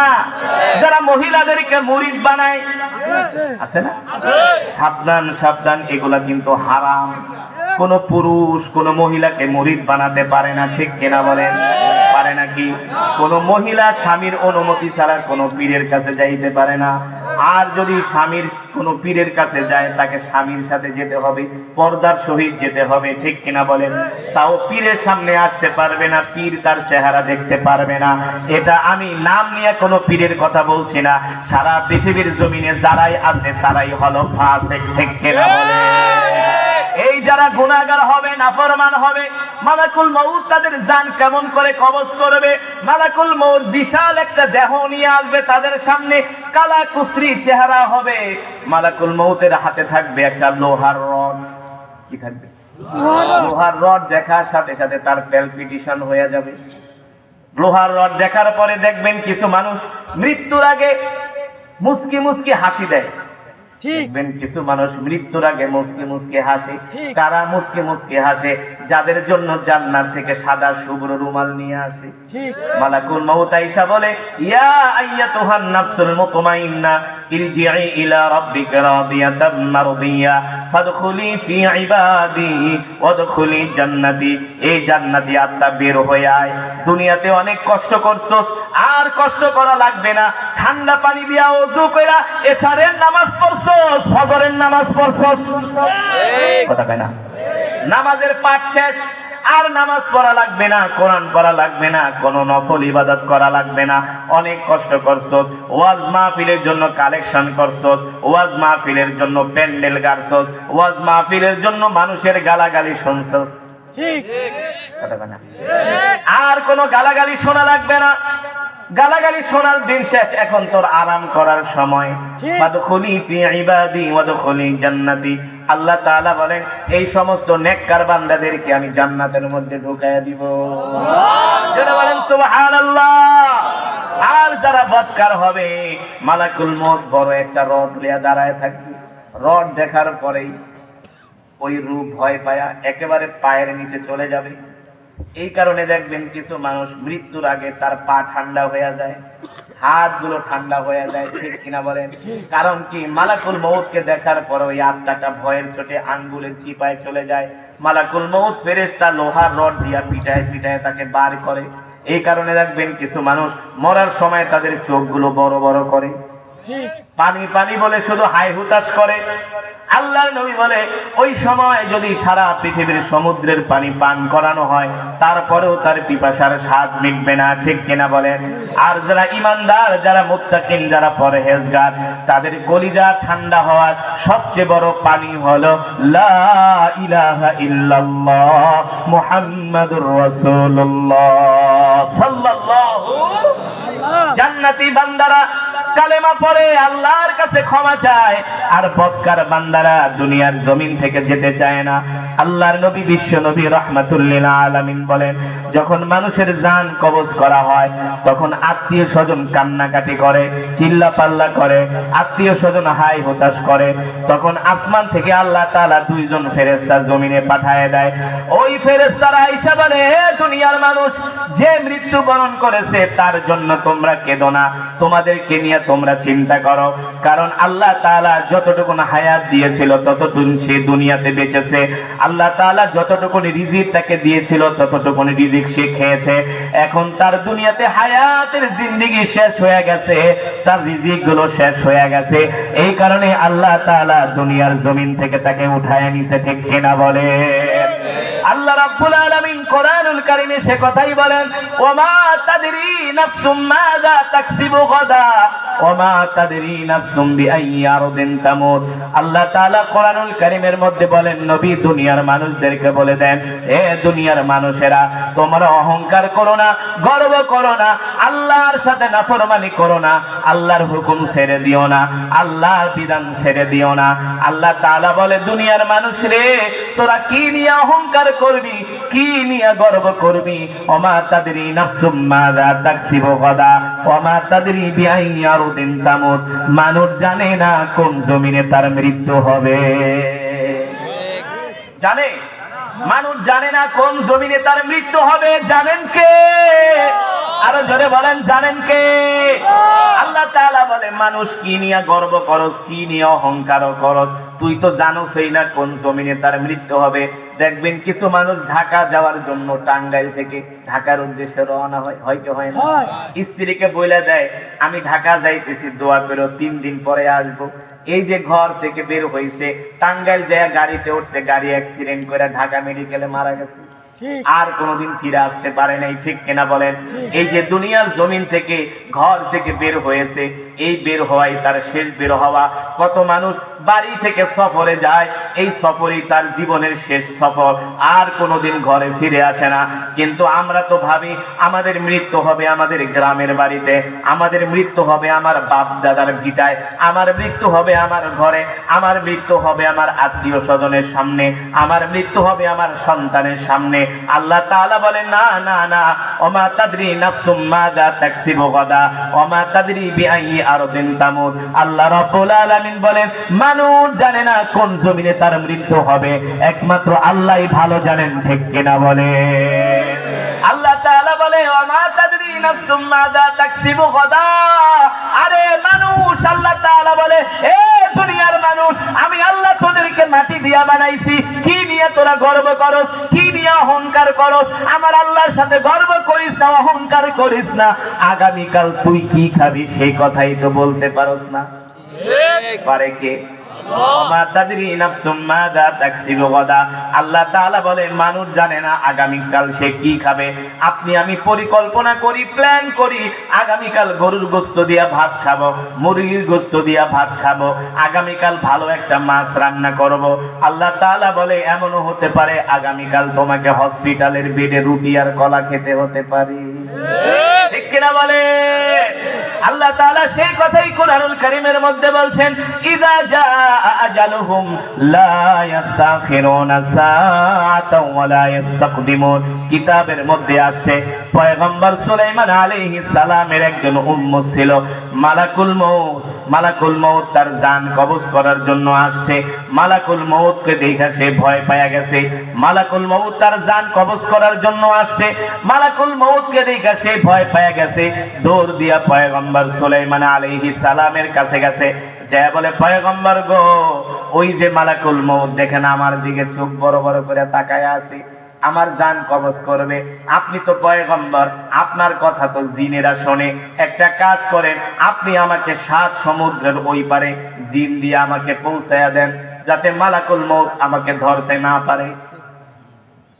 যারা মহিলাদেরকে মুরিদ বানায়, আছে না? সাবধান সাবধান, এগুলা কিন্তু হারাম। কোন পুরুষ কোন মহিলাকে মুরিদ বানাতে পারে না, ঠিক কিনা বলেন? পারে নাকি? কোন মহিলা স্বামীর অনুমতি ছাড়া কোন পীরের কাছে যাইতে পারে না। আর যদি স্বামীর কোন পীরের কাছে যায়, তাকে স্বামীর সাথে যেতে হবে, পর্দার সহিত যেতে হবে, ঠিক কিনা বলেন? তাও পীরের সামনে আসতে পারবে না, পীর তার চেহারা দেখতে পারবে না। এটা আমি নাম নিয়ে কোনো পীরের কথা বলছি না, সারা পৃথিবীর জমিনে যারাই আছে তারাই হলো ফাসিক, ঠিক কিনা বলেন? এই যারা গুনাহগার হবে, নাফরমান হবে, মালাকুল মউত তাদের জান কেমন করে কবজ করবে? মালাকুল মউত বিশাল একটা দেহ নিয়ে আসবে তাদের সামনে, কালা কুসরি চেহারা হবে। মালাকুল মউতের হাতে থাকবে একটা লোহার রড। কি থাকবে? লোহার রড দেখার সাথে সাথে তার প্যালপিটেশন হয়ে যাবে। লোহার রড দেখার পরে দেখবেন কিছু মানুষ মৃত্যুর আগে মুস্কি মুস্কি হাসি দেয়। দেখবেন কিছু মানুষ মৃত্যুর আগে মুস্কি মুস্কি হাসে। তারা মুস্কি মুস্কি হাসে যাদের জন্য জান্নাত থেকে সাদা শুভ্র রুমাল নিয়ে আসে। মালাকুল মউত আয়েশা বলে, ইয়া আইয়াতুহান নাফসুল মুতমাইন্না, ইরজিই ইলা রাব্বিকা রাদিয়াতাম মারদিয়া ফাদখুলি ফি ইবাদি ওয়াদখুলি জান্নাতি। এই জান্নাতি আত্মা বের হয়ে আয়। দুনিয়াতে অনেক কষ্ট করছস, আর কষ্ট করা লাগবে না। ঠান্ডা পানি দিয়া ওযু কইরা এশারের নামাজ পড়ছস, ফজরের নামাজ পড়ছস, কথা কয় না? নামাজের পাঠ শেষ, আর নামাজ পড়া লাগবে না, কোরআন পড়া লাগবে না, কোনো নফল ইবাদত করা লাগবে না। অনেক কষ্ট করছস, ওয়াজ মাহফিলের জন্য কালেকশন করছস, ওয়াজ মাহফিলের জন্য প্যান্ডেল গাড়ছস, ওয়াজ মাহফিলের জন্য মানুষের গালাগালি শুনছস, ঠিক কথা কয় না? আর কোনো গালাগালি শোনা লাগবে না। গালাগালি শোনার দিন শেষ, এখন তোর আরাম করার সময়। ফাদখুলি ফি ইবাদি ওয়াদখুলি জান্নাতি। আল্লাহ তাআলা বলেন, এই সমস্ত নেককার বান্দাদেরকে আমি জান্নাতের মধ্যে ঢুকায়া দিব। যারা বলেন সুবহানাল্লাহ। আর যারা বদকার হবে, মালাকুল মউত বড় একটা রড লিয়ে দাঁড়ায় থাকবে। রড দেখার পরেই ওই রূপ ভয় পায়া একেবারে পায়ের নিচে চলে যাবে। এই কারণে দেখবেন কিছু মানুষ মৃত্যুর আগে তার পা ঠান্ডা হয়ে যায়, হাতগুলো ঠান্ডা হয়ে যায়, ঠিক কিনা বলেন? কারণ কি, মালাকুল মউতকে দেখার পর ওই আত্মাটা ভয়ের চোটে আঙ্গুলের চিপায় চলে যায়। মালাকুল মউত ফেরেশতা লোহার রড দিয়া পিটায় পিটায় তাকে বার করে। এই কারণে দেখবেন কিছু মানুষ মরার সময় তাদের চোখগুলো বড় বড় করে, পানি পানি বলে শুধু হাই হুতাশ করে। আল্লাহর নবী বলে ওই সময় যদি সারা পৃথিবীর সমুদ্রের পানি পান করানো হয় তারপরেও তার পিপাসার স্বাদ মিটবে না, ঠিক কিনা বলেন? আর যারা ইমানদার, যারা মুত্তাকিন, যারা পরহেজগার, তাদের কলিজা ঠান্ডা হওয়ার সবচেয়ে বড় পানি হলো লা ইলাহা ইল্লাল্লাহ মুহাম্মাদুর রাসূলুল্লাহ সাল্লাল্লাহু। জান্নাতি বান্দারা কালেমা পড়ে আল্লাহর কাছে ক্ষমা চায়, আর বদকার বান্দারা দুনিয়ার জমিন থেকে যেতে চায় না। আল্লাহর নবী, বিশ্ব নবী রাহমাতুল্লিল আলামিন বলেন, যখন মানুষের জান কবজ করা হয় তখন আত্মীয় স্বজন কান্নাকাটি করে, চিল্লা পাল্লা করে, আত্মীয় স্বজন হাই হতাশ করে। তখন আসমান থেকে আল্লাহ তাআলা দুইজন ফেরেশতা জমিনে পাঠায় দেয়। ওই ফেরেশতারা আয়েশা বলে, হে দুনিয়ার মানুষ, যে মৃত্যুবরণ করেছে তার জন্য তোমরা কেঁদো না, তোমাদেরকে নিয়ে তোমরা চিন্তা করো। কারণ আল্লাহ তাআলা যতটুকু হায়াত দিয়েছিল ততটুকু সে দুনিয়াতে বেঁচেছে। আল্লাহ তাআলা যতটুকু রিজিক তাকে দিয়েছিল ততটুকু রিজিক সে খেয়েছে। এখন তার দুনিয়াতে হায়াতের জিন্দেগি শেষ হয়ে গেছে, তার রিজিক গুলো শেষ হয়ে গেছে। এই কারণে আল্লাহ তাআলা দুনিয়ার জমিন থেকে তাকে উঠায় নিছে, ঠিক কিনা বলে? আল্লাহ রাব্বুল আলামিন কোরআনুল কারীমে সে কথাই বলেন, ওমা তাদরি নাফসুম মাযা তাকসিবু গাদা ওমা তাদরি নাফসুম বিআইয়ি আরদিন তামুত। আল্লাহ তাআলা কোরআনুল কারীমের মধ্যে বলেন, নবী দুনিয়ার মানুষদেরকে বলে দেন, হে দুনিয়ার মানুষেরা, তোমরা অহংকার করো না, গর্ব করো না, আল্লাহর সাথে নাফরমানি করো না, আল্লাহর হুকুম ছেড়ে দিও না, আল্লাহর বিধান ছেড়ে দিও না। আল্লাহ তাআলা বলে, দুনিয়ার মানুষ রে, তোরা কি নিয়ে অহংকার করবি, কি নিয়ে গর্ব করবি? ওমা তাদরি নাফসুম মাযা তাকসিবু গাদা ওমা তাদরি বিআইয়ি আরদিন তামুত। মানুষ জানে না কোন জমিনে তার মৃত্যু হবে। জানে? মানুষ জানে না কোন জমিনে তার মৃত্যু হবে। জানেন কে? আরো জোরে বলেন, জানেন কে? আল্লাহ তাআলা বলে, মানুষ কি নিয়ে গর্ব করস, কি নিয়ে অহংকার করস, তুই তো জানোসই না কোন জমিনে তার মৃত্যু হবে। দেখবেন কিছু মানুষ ঢাকা যাওয়ার জন্য টাঙ্গাইল থেকে ঢাকার উদ্দেশ্যে রওনা হয়, হয়তো হয় না, স্ত্রীকে বলে দেয় আমি ঢাকা যাইতেছি, দোয়া করো 3 দিন পরে আসবো। এই যে ঘর থেকে বের হইছে, টাঙ্গাইল যায় গাড়িতে উঠছে, গাড়ি অ্যাক্সিডেন্ট করে ঢাকা মেডিকেলে মারা গেছে, আর কোনদিন ফিরে আসতে পারে নাই, ঠিক কিনা বলেন? এই যে দুনিয়ার জমিন থেকে, ঘর থেকে বের হয়েছে, এই বের হওয়াই তার শেষ বের হওয়া। কত মানুষ বাড়ি থেকে সফরে যায়, এই সফরই তার জীবনের শেষ সফর, আর কোনোদিন ঘরে ফিরে আসে না। কিন্তু আমরা তো ভাবি আমাদের মৃত্যু হবে আমাদের গ্রামের বাড়িতে, আমাদের মৃত্যু হবে আমার বাপ দাদার ভিটায়, আমার মৃত্যু হবে আমার ঘরে, আমার মৃত্যু হবে আমার আত্মীয় স্বজনের সামনে, আমার মৃত্যু হবে আমার সন্তানের সামনে। আল্লাহ তাআলা বলেন, না না না, ওমা তাদরি নাফসুম মাযা তাকসিবু গাদা ওমা তাদরি বিআইয়ি আরদিন তামুত। আল্লাহ রাব্বুল আলামিন বলেন, মানুষ জানে না কোন জমিনে তার মৃত্যু হবে, একমাত্র আল্লাহই ভালো জানেন, ঠিক কিনা বলে? আল্লাহ তাআলা বলে, ওমা তাদরি নাফসুম মাযা তাকসিবু গাদা। আরে মানুষ, আল্লাহ তাআলা বলে, এ দুনিয়ার মানুষ, আমি আল্লাহ তোদেরকে মাটি দিয়া বানাইছি, কি নিয়ে তোরা গর্ব করস, কি নিয়ে অহংকার করস? আমার আল্লাহর সাথে গর্ব করিস না, অহংকার করিস না। আগামীকাল তুই কি খাবি সেই কথাই তো বলতে পারস না। পারে কে? আল্লাহ তাআলা বলেন, মানুষ জানে না আগামীকাল সে কি খাবে। আপনি আমি পরিকল্পনা করি, প্ল্যান করি, আগামীকাল গরুর গোশত দিয়া ভাত খাবো, মুরগির গোশত দিয়া ভাত খাবো, আগামীকাল ভালো একটা মাছ রান্না করব। আল্লাহ তাআলা বলে, এমনও হতে পারে আগামীকাল তোমাকে হসপিটালের বেডে রুটি আর কলা খেতে হতে পারে, ঠিক কিনা বলে? আল্লাহ তাআলা সেই কথাই কোরআনুল কারীমের মধ্যে বলছেন, ইযা জাআ আজালুহুম লা ইস্তাখিরুনা সাআতাও ওয়া লা ইস্তাকদিমুন। কিতাবের মধ্যে আসছে, পয়গম্বর সুলাইমান আলাইহিস সালামের একজন উম্মত ছিল, মালাকুল মউত মালাকুল মউত তার জান কবজ করার জন্য আসছে। মালাকুল মউতকে দেখা সে ভয় পায়া গেছে। মালাকুল মউত তার জান কবজ করার জন্য আসছে। মালাকুল মউতকে দেখা সে ভয় পায়া গেছে। দৌড় দিয়া পয়গম্বর সুলাইমান আলাইহিস সালামের কাছে গেছে, যা বলে পয়গম্বর গো, ওই যে মালাকুল মউত দেখেন আমার দিকে চোখ বড় বড় করে তাকায় আছে, আমার জান কবজ করবে। আপনি তো পয়গম্বর, আপনার কথা তো জিনেরা শোনে। একটা কাজ করেন, আপনি আমাকে 7 সমুদ্রের ওই পারে জিন দিয়ে আমাকে পৌঁছায়া দেন, যাতে মালাকুল মউত আমাকে ধরতে না পারে।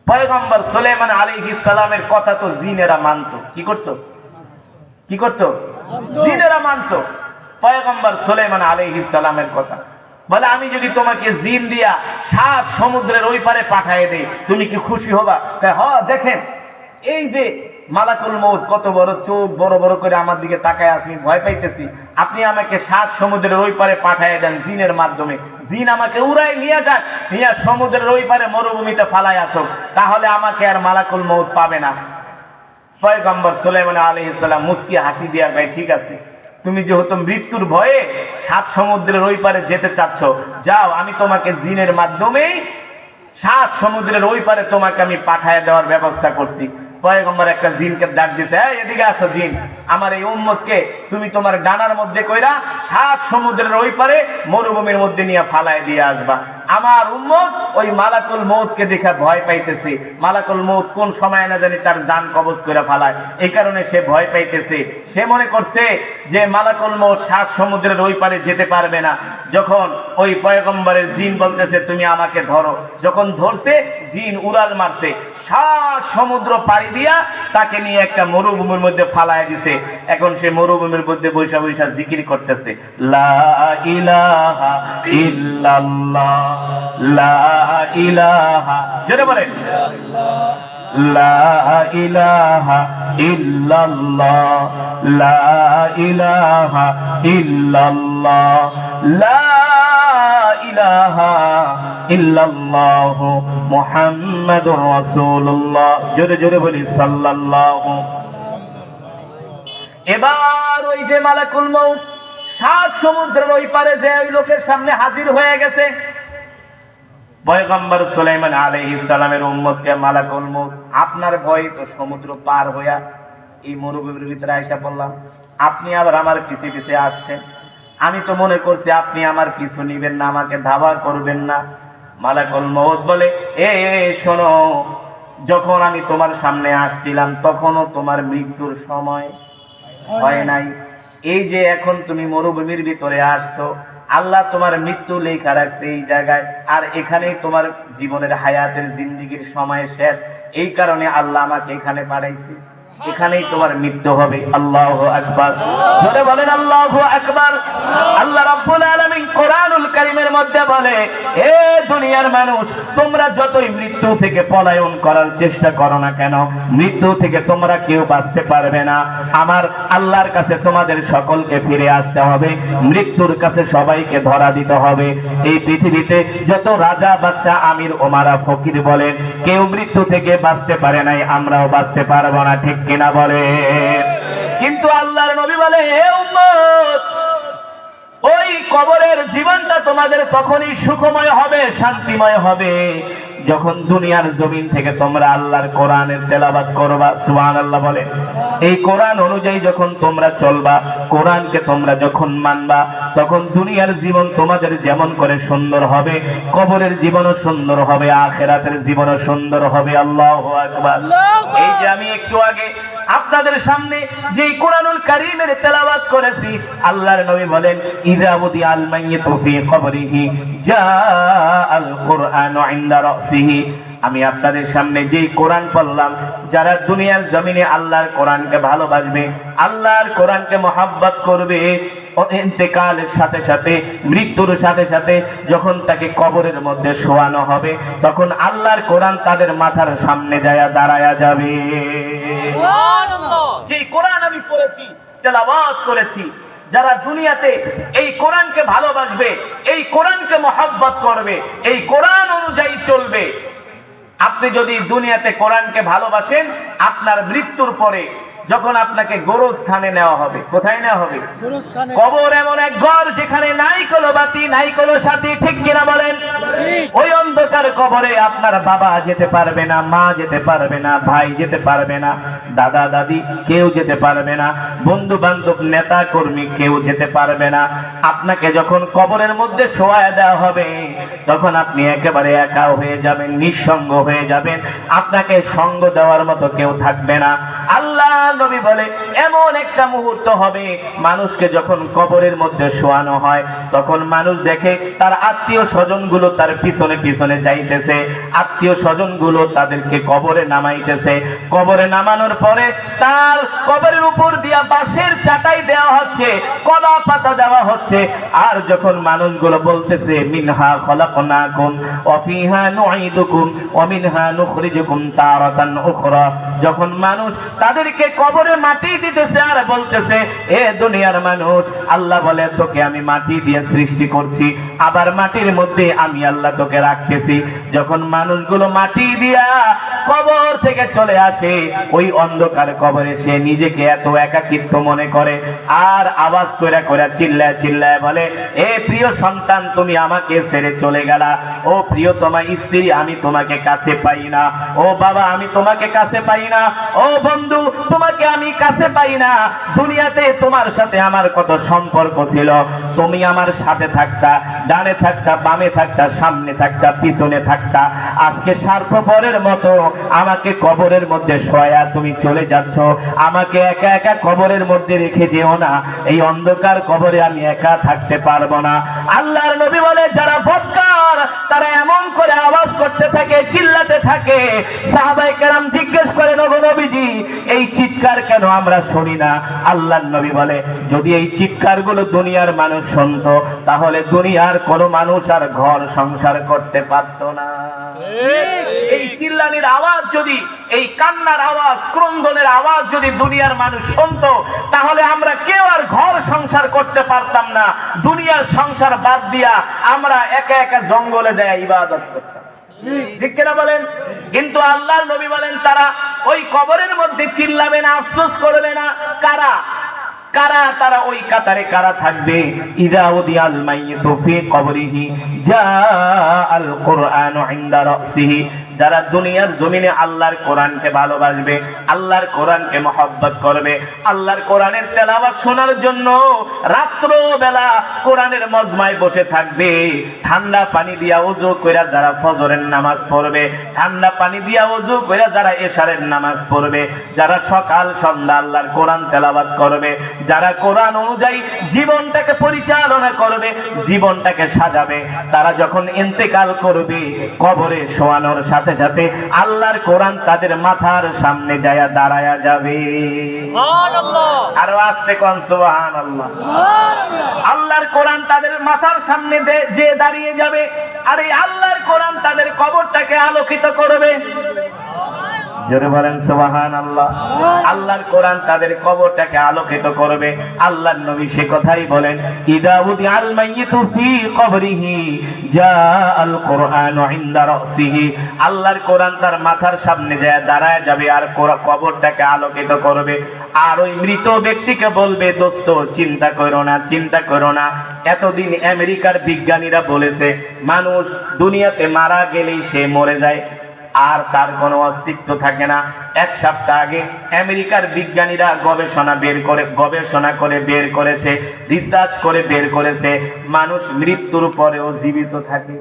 পয়গম্বর সুলাইমান আলাইহিস সালামের কথা তো জিনেরা মানতো। কি করতো? কি করতো? জিনেরা মানতো পয়গম্বর সুলাইমান আলাইহিস সালামের কথা। বলে আমি যদি তোমাকে জিন দিয়া 7 সমুদ্রের ওই পারে পাঠিয়ে দেই, তুমি কি খুশি হবা? হ্যাঁ, দেখেন এই যে মালাকুল মউত কত বড় চোখ বড় বড় করে আমার দিকে তাকায় আছে, আমি ভয় পাইতেছি। আপনি আমাকে 7 সমুদ্রের ওই পারে পাঠিয়ে দেন জিনের মাধ্যমে, জিন আমাকে উড়াই নিয়ে যাক, নিয়ে সমুদ্রের ওই পারে মরুভূমিতে ফালাই আসুক, তাহলে আমাকে আর মালাকুল মউত পাবে না। পয়গম্বর সুলাইমান আলাইহিস সালাম মুস্কি হাসি দিয়া কয়, ঠিক আছে, তুমি যেহেতু মৃত্যুর ভয়ে 7 সমুদ্রের ওই পারে যেতে চাচ্ছ, যাও, আমি তোমাকে জিনের মাধ্যমেই 7 সমুদ্রের ওই পারে তোমাকে আমি পাঠায় দেওয়ার ব্যবস্থা করছি। পয়গম্বর একটা জিনকে ডাক দিতে, এদিকে আসো জিন, আমার এই উম্মতকে তুমি তোমার ডানার মধ্যে কইরা 7 সমুদ্রের ওই পারে মরুভূমির মধ্যে নিয়ে ফালায় দিয়ে আসবা। আমার উম্মত ওই মালাকুল মউতকে দেখে ভয় পাইতেছে। মালাকুল মউত কোন সময় না জানি তার জান কবজ করে ফালায়, এই কারণে সে ভয় পাইতেছে। সে মনে করছে যে মালাকুল মউত 7 সমুদ্রের ওই পারে যেতে পারবে না। যখন ওই পয়গম্বরের জিন বলতেছে তুমি আমাকে ধরো, যখন ধরছে জিন উড়াল মারছে, 7 সমুদ্র পাড়ি দিয়া তাকে নিয়ে একটা মরুভূমির মধ্যে ফালায় দিছে। এখন সে মরুভূমির মধ্যে বৈশা বৈশা জিকির করতেছে, লা ইলাহা ইল্লাল্লাহ, লা ইলাহা, জোরে বলেন, লা ইলাহা ইল্লাল্লাহ, লা ইলাহা ইল্লাল্লাহ, লা ইলাহা ইল্লাল্লাহ মুহাম্মাদুর রাসূলুল্লাহ, জোরে জোরে বলি সাল্লাল্লাহু। এবার ওই যে মালাকুল মউত 7 সমুদ্রের ওই পারে যে ওই লোকের সামনে হাজির হয়ে গেছে। পয়গম্বর সুলাইমান আলাইহিস সালামের উম্মতকে মালাকুল মউত, আপনার ভয়ে তো সমুদ্র পার হইয়া এই মরুভূমির ভিতরে আইসা পড়লাম, আপনি আবার আমার পিছে পিছে আসছেন। আমি তো মনে করছি আপনি আমার পিছু নিবেন না, আমাকে ধাওয়া করবেন না। মালাকুল মউত বলে, এ শোনো, যখন আমি তোমার সামনে আসছিলাম তখনও তোমার মৃত্যুর সময় হয় নাই। এই যে এখন তুমি মরুভূমির ভিতরে আসছো, আল্লাহ তোমার মৃত্যু লেখা রাখছে এই জায়গায়, আর এখানেই তোমার জীবনের হায়াতের জিন্দেগির সময় শেষ। এই কারণে আল্লাহ আমাকে এখানে পাঠাইছে, এখানেই তোমার মৃত্যু হবে। আল্লাহু আকবার, জোরে বলেন আল্লাহু আকবার। আল্লাহ রাব্বুল আলামিন কোরআনুল কারীমের মধ্যে বলে, হে দুনিয়ার মানুষ, তোমরা যতই মৃত্যু থেকে পলায়ন করার চেষ্টা করো না কেন, মৃত্যু থেকে তোমরা কেউ বাঁচতে পারবে না। আমার আল্লাহর কাছে তোমাদের সকলকে ফিরে আসতে হবে, মৃত্যুর কাছে সবাইকে ধরা দিতে হবে। এই পৃথিবীতে যত রাজা বাদশা আমির ওমারা ফকির বলেন, কেউ মৃত্যু থেকে বাঁচতে পারে নাই, আমরাও বাঁচতে পারবো না, ঠিক কিনা বলে? কিন্তু আল্লাহর নবী বলে, হে উম্মত, ওই কবরের জীবনটা তোমাদের তখনই সুখময় হবে, শান্তিময় হবে, যখন দুনিয়ার জমিন থেকে তোমরা আল্লাহর কোরআনের তেলাওয়াত করবা। সুবহানাল্লাহ বলে। এই কোরআন অনুযায়ী যখন তোমরা চলবা, কোরআনকে তোমরা যখন মানবা, তখন দুনিয়ার জীবন তোমাদের যেমন করে সুন্দর হবে, কবরের জীবনও সুন্দর হবে, আখিরাতের জীবনও সুন্দর হবে। আল্লাহু আকবার। এই যে আমি একটু আগে আপনাদের সামনে যে কোরআনুল কারীমের তেলাওয়াত করেছি, আল্লাহর নবী বলেন, ইযা বুদি আল মাইয়িতু ফি কবরিহি জাআল কুরআনু ইনদা রাসিহি। আমি আপনাদের সামনে যেই কোরআন পড়লাম, যারা দুনিয়ার জমিনে আল্লাহর কোরআনকে ভালোবাসবে, আল্লাহর কোরআনকে মহব্বত করবে, ইন্তেকালের সাথে সাথে, মৃত্যুর সাথে সাথে যখন তাকে কবরের মধ্যে শোয়ানো হবে, তখন আল্লাহর কোরআন তাদের মাথার সামনে যায় দাঁড়ায়া যাবে। যে কোরআন আমি পড়েছি, তেলাওয়াত করেছি, যারা দুনিয়াতে এই কোরআনকে ভালোবাসবে, এই কোরআনকে মহব্বত করবে, এই কোরআন অনুযায়ী চলবে। আপনি যদি দুনিয়াতে কোরআনকে ভালোবাসেন, আপনার মৃত্যুর পরে যখন আপনাকে গোরস্থানে নেওয়া হবে। কোথায় নেওয়া হবে? কবর এমন এক ঘর যেখানে নাই কোনো বাতি, নাই কোনো সাথী, ঠিক কিনা বলেন? ওই অন্ধকার কবরে আপনার বাবা যেতে পারবে না, মা যেতে পারবে না, ভাই যেতে পারবে না, দাদা দাদি কেউ যেতে পারবে না, বন্ধু বান্ধব নেতা কর্মী কেউ যেতে পারবে না। আপনাকে যখন কবরের মধ্যে শোয়া দেওয়া হবে তখন আপনি একেবারে একা হয়ে যাবেন, নিঃসঙ্গ হয়ে যাবেন, আপনাকে সঙ্গ দেওয়ার মতো কেউ থাকবে না। আল্লাহ নবী বলে এমন একটা মুহূর্ত হবে, মানুষকে যখন কবরের মধ্যে শোয়ানো হয় তখন মানুষ দেখে তার আত্মীয় স্বজন গুলো তার পিছনে পিছনে যাইতেছে, আত্মীয় স্বজন গুলো তাদেরকে কবরে নামাইতেছে। কবরে নামানোর পরে তার কবরের উপর দিয়া বাঁশের চাটাই দেওয়া হচ্ছে, কলা পাতা দেওয়া হচ্ছে। আর যখন মানুষগুলো বলতেছে মিনহা খলাকনাকুম ওয়া ফিহা নুঈদুকুম ওয়া মিনহা নুখরিজুকুম তারাতান উখরা, যখন মানুষ তাদেরকে কবরে মাটি দিতেছে আর বলতেছে এ দুনিয়ার মানুষ, আল্লাহ বলে তোকে আমি মাটি দিয়ে সৃষ্টি করছি, আবার মাটির মধ্যে আমি আল্লাহ তোকে রাখতেছি। যখন মানুষগুলো মাটি দিয়া কবর থেকে চলে আসে, ওই অন্ধকার কবরে সে নিজেকে এত একাকিত্ব মনে করে আর আওয়াজ করে করে চিল্লায় চিল্লায় বলে এ প্রিয় সন্তান তুমি আমাকে ছেড়ে চলে গেলা, ও প্রিয় তোমার স্ত্রী আমি তোমাকে কাছে পাই না, ও বাবা আমি তোমাকে কাছে পাই না, ও বন্ধু তোমাকে আমি কাছে পাই না। দুনিয়াতে তোমার সাথে আমার কত সম্পর্ক ছিল, তুমি আমার সাথে থাকতা, ডানে থাকতা, বামে থাকতা, সামনে থাকতা, পিছনে থাকতা, আজকে স্বার্থপরের মতো আমাকে কবরের মধ্যে শোয়া তুমি চলে যাচ্ছ, আমাকে একা একা কবরের মধ্যে রেখে যেও না, এই অন্ধকার কবরে আমি একা থাকতে পারবো না। আল্লাহর নবী বলে যারা বদকার তারা এমন করে আওয়াজ করতে থাকে, চিল্লাতে থাকে। সাহাবায়ে কেরাম জিজ্ঞেস করেন ওগো নবীজি এই চিৎকার কেন আমরা শুনি না? আল্লাহর নবী বলে যদি এই চিৎকার গুলো দুনিয়ার মানুষ শুনতো তাহলে দুনিয়ার কোন মানুষ আর ঘর সংসার করতে পারতো না। এই চিল্লানির আওয়াজ যদি, এই কান্নার আওয়াজ, ক্রন্দনের আওয়াজ যদি দুনিয়ার মানুষ শুনতো তাহলে আমরা কেউ আর ঘর সংসার করতে পারতাম না। দুনিয়ার সংসার বাদ দিয়া আমরা একা একা জঙ্গলে যায় ইবাদত করতাম, ঠিক কিনা বলেন? কিন্তু আল্লাহর নবী বলেন তারা ওই কবরের মধ্যে চিল্লাবে না, আফসোস করবে না। কারা কারা? তারা ওই কাতারে কারা থাকবে? ইযা উদিয়াল মাইয়িতু ফি কবরিহি জাআল কুরআনু ইনদা রাসিহি, যারা দুনিয়ার জমিনে আল্লাহর কোরআনকে ভালোবাসবে, আল্লাহর কোরআনকে মহব্বত করবে, আল্লাহর কোরআনের তেলাওয়াত শোনার জন্য রাত্র বেলা কোরআনের মজমায় বসে থাকবে, ঠান্ডা পানি দিয়া ওযু কইরা যারা ফজরের নামাজ পড়বে, ঠান্ডা পানি দিয়া ওযু কইরা যারা এশারের নামাজ পড়বে, যারা সকাল সন্ধ্যা আল্লাহর কোরআন তেলাওয়াত করবে, যারা কোরআন অনুযায়ী জীবনটাকে পরিচালনা করবে, জীবনটাকে সাজাবে, তারা যখন ইন্তেকাল করবে কবরে শোয়ানোর সাথে সাথে আল্লাহর কোরআন তাদের মাথার সামনে যায় দাঁড়ায়া যাবে। সুবহানাল্লাহ, আরো আস্তে কোন সুবহানাল্লাহ। আল্লাহর কোরআন তাদের মাথার সামনে যে দাঁড়িয়ে যাবে, আর এই আল্লাহর কোরআন তাদের কবরটাকে আলোকিত করবে। জোরে বলেন সুবহানাল্লাহ। আল্লাহর কোরআন তাদের কবরটাকে আলোকিত করবে। আল্লাহর নবী সে কথাই বলেন ইদা উদিআল মাইয়িতু ফি কবরিহি জাআল কুরআনু ইনদা রাসিহি, আল্লাহর কোরআন তার মাথার সামনে যায় দাঁড়ায় যাবে আর কবরটাকে আলোকিত করবে। আর ওই মৃত ব্যক্তিকে বলবে দোস্ত চিন্তা করো না, চিন্তা করো না। এতদিন আমেরিকার বিজ্ঞানীরা বলেছে মানুষ দুনিয়াতে মারা গেলেই সে মরে যায় আর তার কোনো অস্তিত্ব থাকে না। এক সপ্তাহ আগে আমেরিকার বিজ্ঞানীরা গবেষণা করে বের করেছে, রিসার্চ করে বের করেছে মানুষ মৃত্যুর পরেও জীবিত থাকে।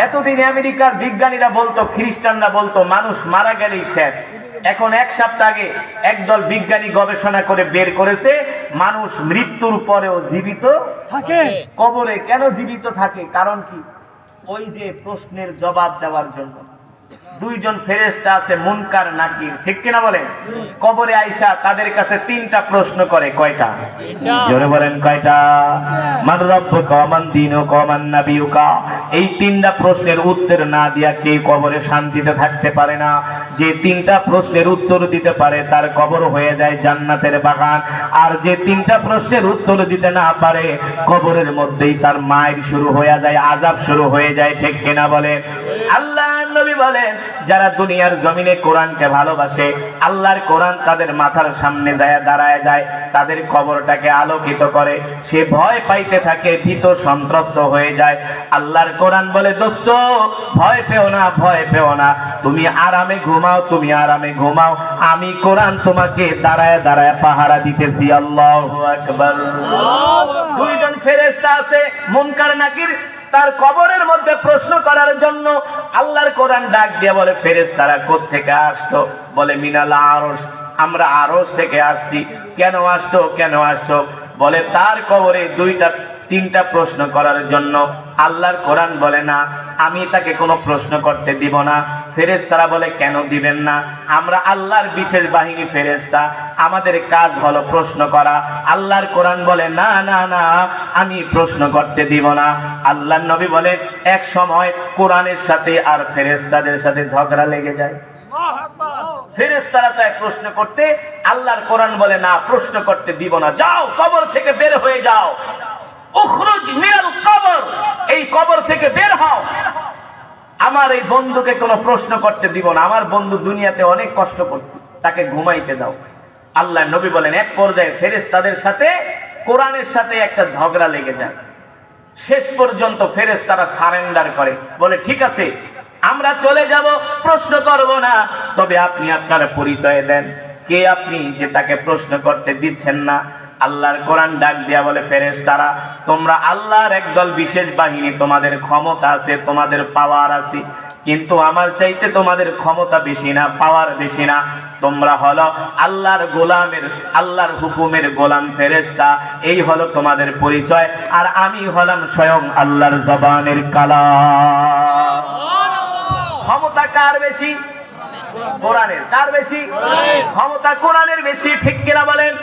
এতদিন আমেরিকার বিজ্ঞানীরা বলতো, খ্রিস্টানরা বলতো মানুষ মারা গেলেই শেষ। এখন এক সপ্তাহ আগে একদল বিজ্ঞানী গবেষণা করে বের করেছে মানুষ মৃত্যুর পরেও জীবিত থাকে। কবরে কেন জীবিত থাকে? কারণ কি? ওই যে প্রশ্নের জবাব দেওয়ার জন্য দুইজন ফেরেশতা আছে মুনকার নাকির, ঠিক কিনা বলেন? কবরে আইসা তাদের কাছে তিনটা প্রশ্ন করে। কয়টা? জোরে বলেন কয়টা? মান রব্বুকা ওয়া মান দীনুকা ওয়া মান নাবিয়ুকা। এই তিনটা প্রশ্নের উত্তর না দিয়া কেউ কবরে শান্তিতে থাকতে পারে না। যে তিনটা প্রশ্নের উত্তর দিতে পারে তার কবর হয়ে যায় জান্নাতের বাগান, আর যে তিনটা প্রশ্নের উত্তর দিতে না পারে কবরের মধ্যেই তার মায়ের শুরু হয়ে যায়, আযাব শুরু হয়ে যায়, ঠিক কিনা বলেন? আল্লাহ নবী বলেন যারা দুনিয়ার জমিনে কোরআনকে ভালোবাসে, আল্লাহর কোরআন তাদের মাথার সামনে দাঁড়ায় যায়, তাদের কবরটাকে আলোকিত করে, সে ভয় পাইতে থাকে, ভীত সন্ত্রস্ত হয়ে যায়। আল্লাহর কোরআন বলে, দোস্ত ভয় পেও না, ভয় পেও না, তুমি আরামে ঘুমাও, তুমি আরামে ঘুমাও, আমি কোরআন তোমাকে দাঁড়ায় দাঁড়ায় পাহারা দিতেছি। আল্লাহু আকবার। দুইজন ফেরেশতা আছে মুনকার নাকির, তার কবরের মধ্যে প্রশ্ন করার জন্য আল্লাহর কোরআন ডাক দিয়ে বলে, ফেরেশতারা কোত্থেকে আসতো? বলে মিনাল আরশ, আমরা আরশ থেকে আসছি। কেন আসতো, কেন আসতো? বলে তার কবরে তিনটা প্রশ্ন করার জন্য। আল্লাহর কোরআন বলে না, আমি তাকে কোনো প্রশ্ন করতে দিব না। ফেরেশতারা বলে, কেন দিবেন না? আমরা আল্লাহর বিশেষ বাহিনী ফেরেশতা, আমাদের কাজ হলো প্রশ্ন করা। আল্লাহর কোরআন বলে, না না না, আমি প্রশ্ন করতে দিব না। আল্লাহর নবী বলে, এক সময় কোরআনের সাথে আর ফেরেশতাদের সাথে ঝগড়া লেগে যায়। ফেরেশতারা চায় প্রশ্ন করতে, আল্লাহর কোরআন বলে, না, প্রশ্ন করতে দিব না, যাও কবর থেকে বের হয়ে যাও, উখরুজ মিনাল কবর, এই কবর থেকে বের হও, আমার এই বন্ধুকে কোনো প্রশ্ন করতে দিব না, আমার বন্ধু দুনিয়াতে অনেক কষ্ট করছে, তাকে ঘুমাইতে দাও। আল্লাহ নবী বলেন, এক পর্যায়ে ফেরেশতাদের সাথে কোরআনের সাথে একটা ঝগড়া লেগে যায়। শেষ পর্যন্ত ফেরেশতারা সারেন্ডার করে, বলে ঠিক আছে, আমরা চলে যাব, প্রশ্ন করব না, তবে আপনি আপনার পরিচয় দেন, কে আপনি যে তাকে প্রশ্ন করতে দিচ্ছেন না? আল্লাহর কোরআন ডাক দিয়া বলে, ফেরেশতারা, তোমরা আল্লাহর একদল বিশেষ বাহিনী, তোমাদের ক্ষমতা আছে, তোমাদের পাওয়ার আছে, কিন্তু আমার চাইতে তোমাদের ক্ষমতা বেশি না, পাওয়ার বেশি না। তোমরা হলো আল্লাহর গোলামের, আল্লাহর হুকুমের গোলাম ফেরেশতা, এই হলো তোমাদের পরিচয়। আর আমি হলাম স্বয়ং আল্লাহর জবানের কালাম। ক্ষমতা কার বেশি? কোরআনের। কার বেশি? ক্ষমতা কোরআনের বেশি, ঠিক কিনা বলেন?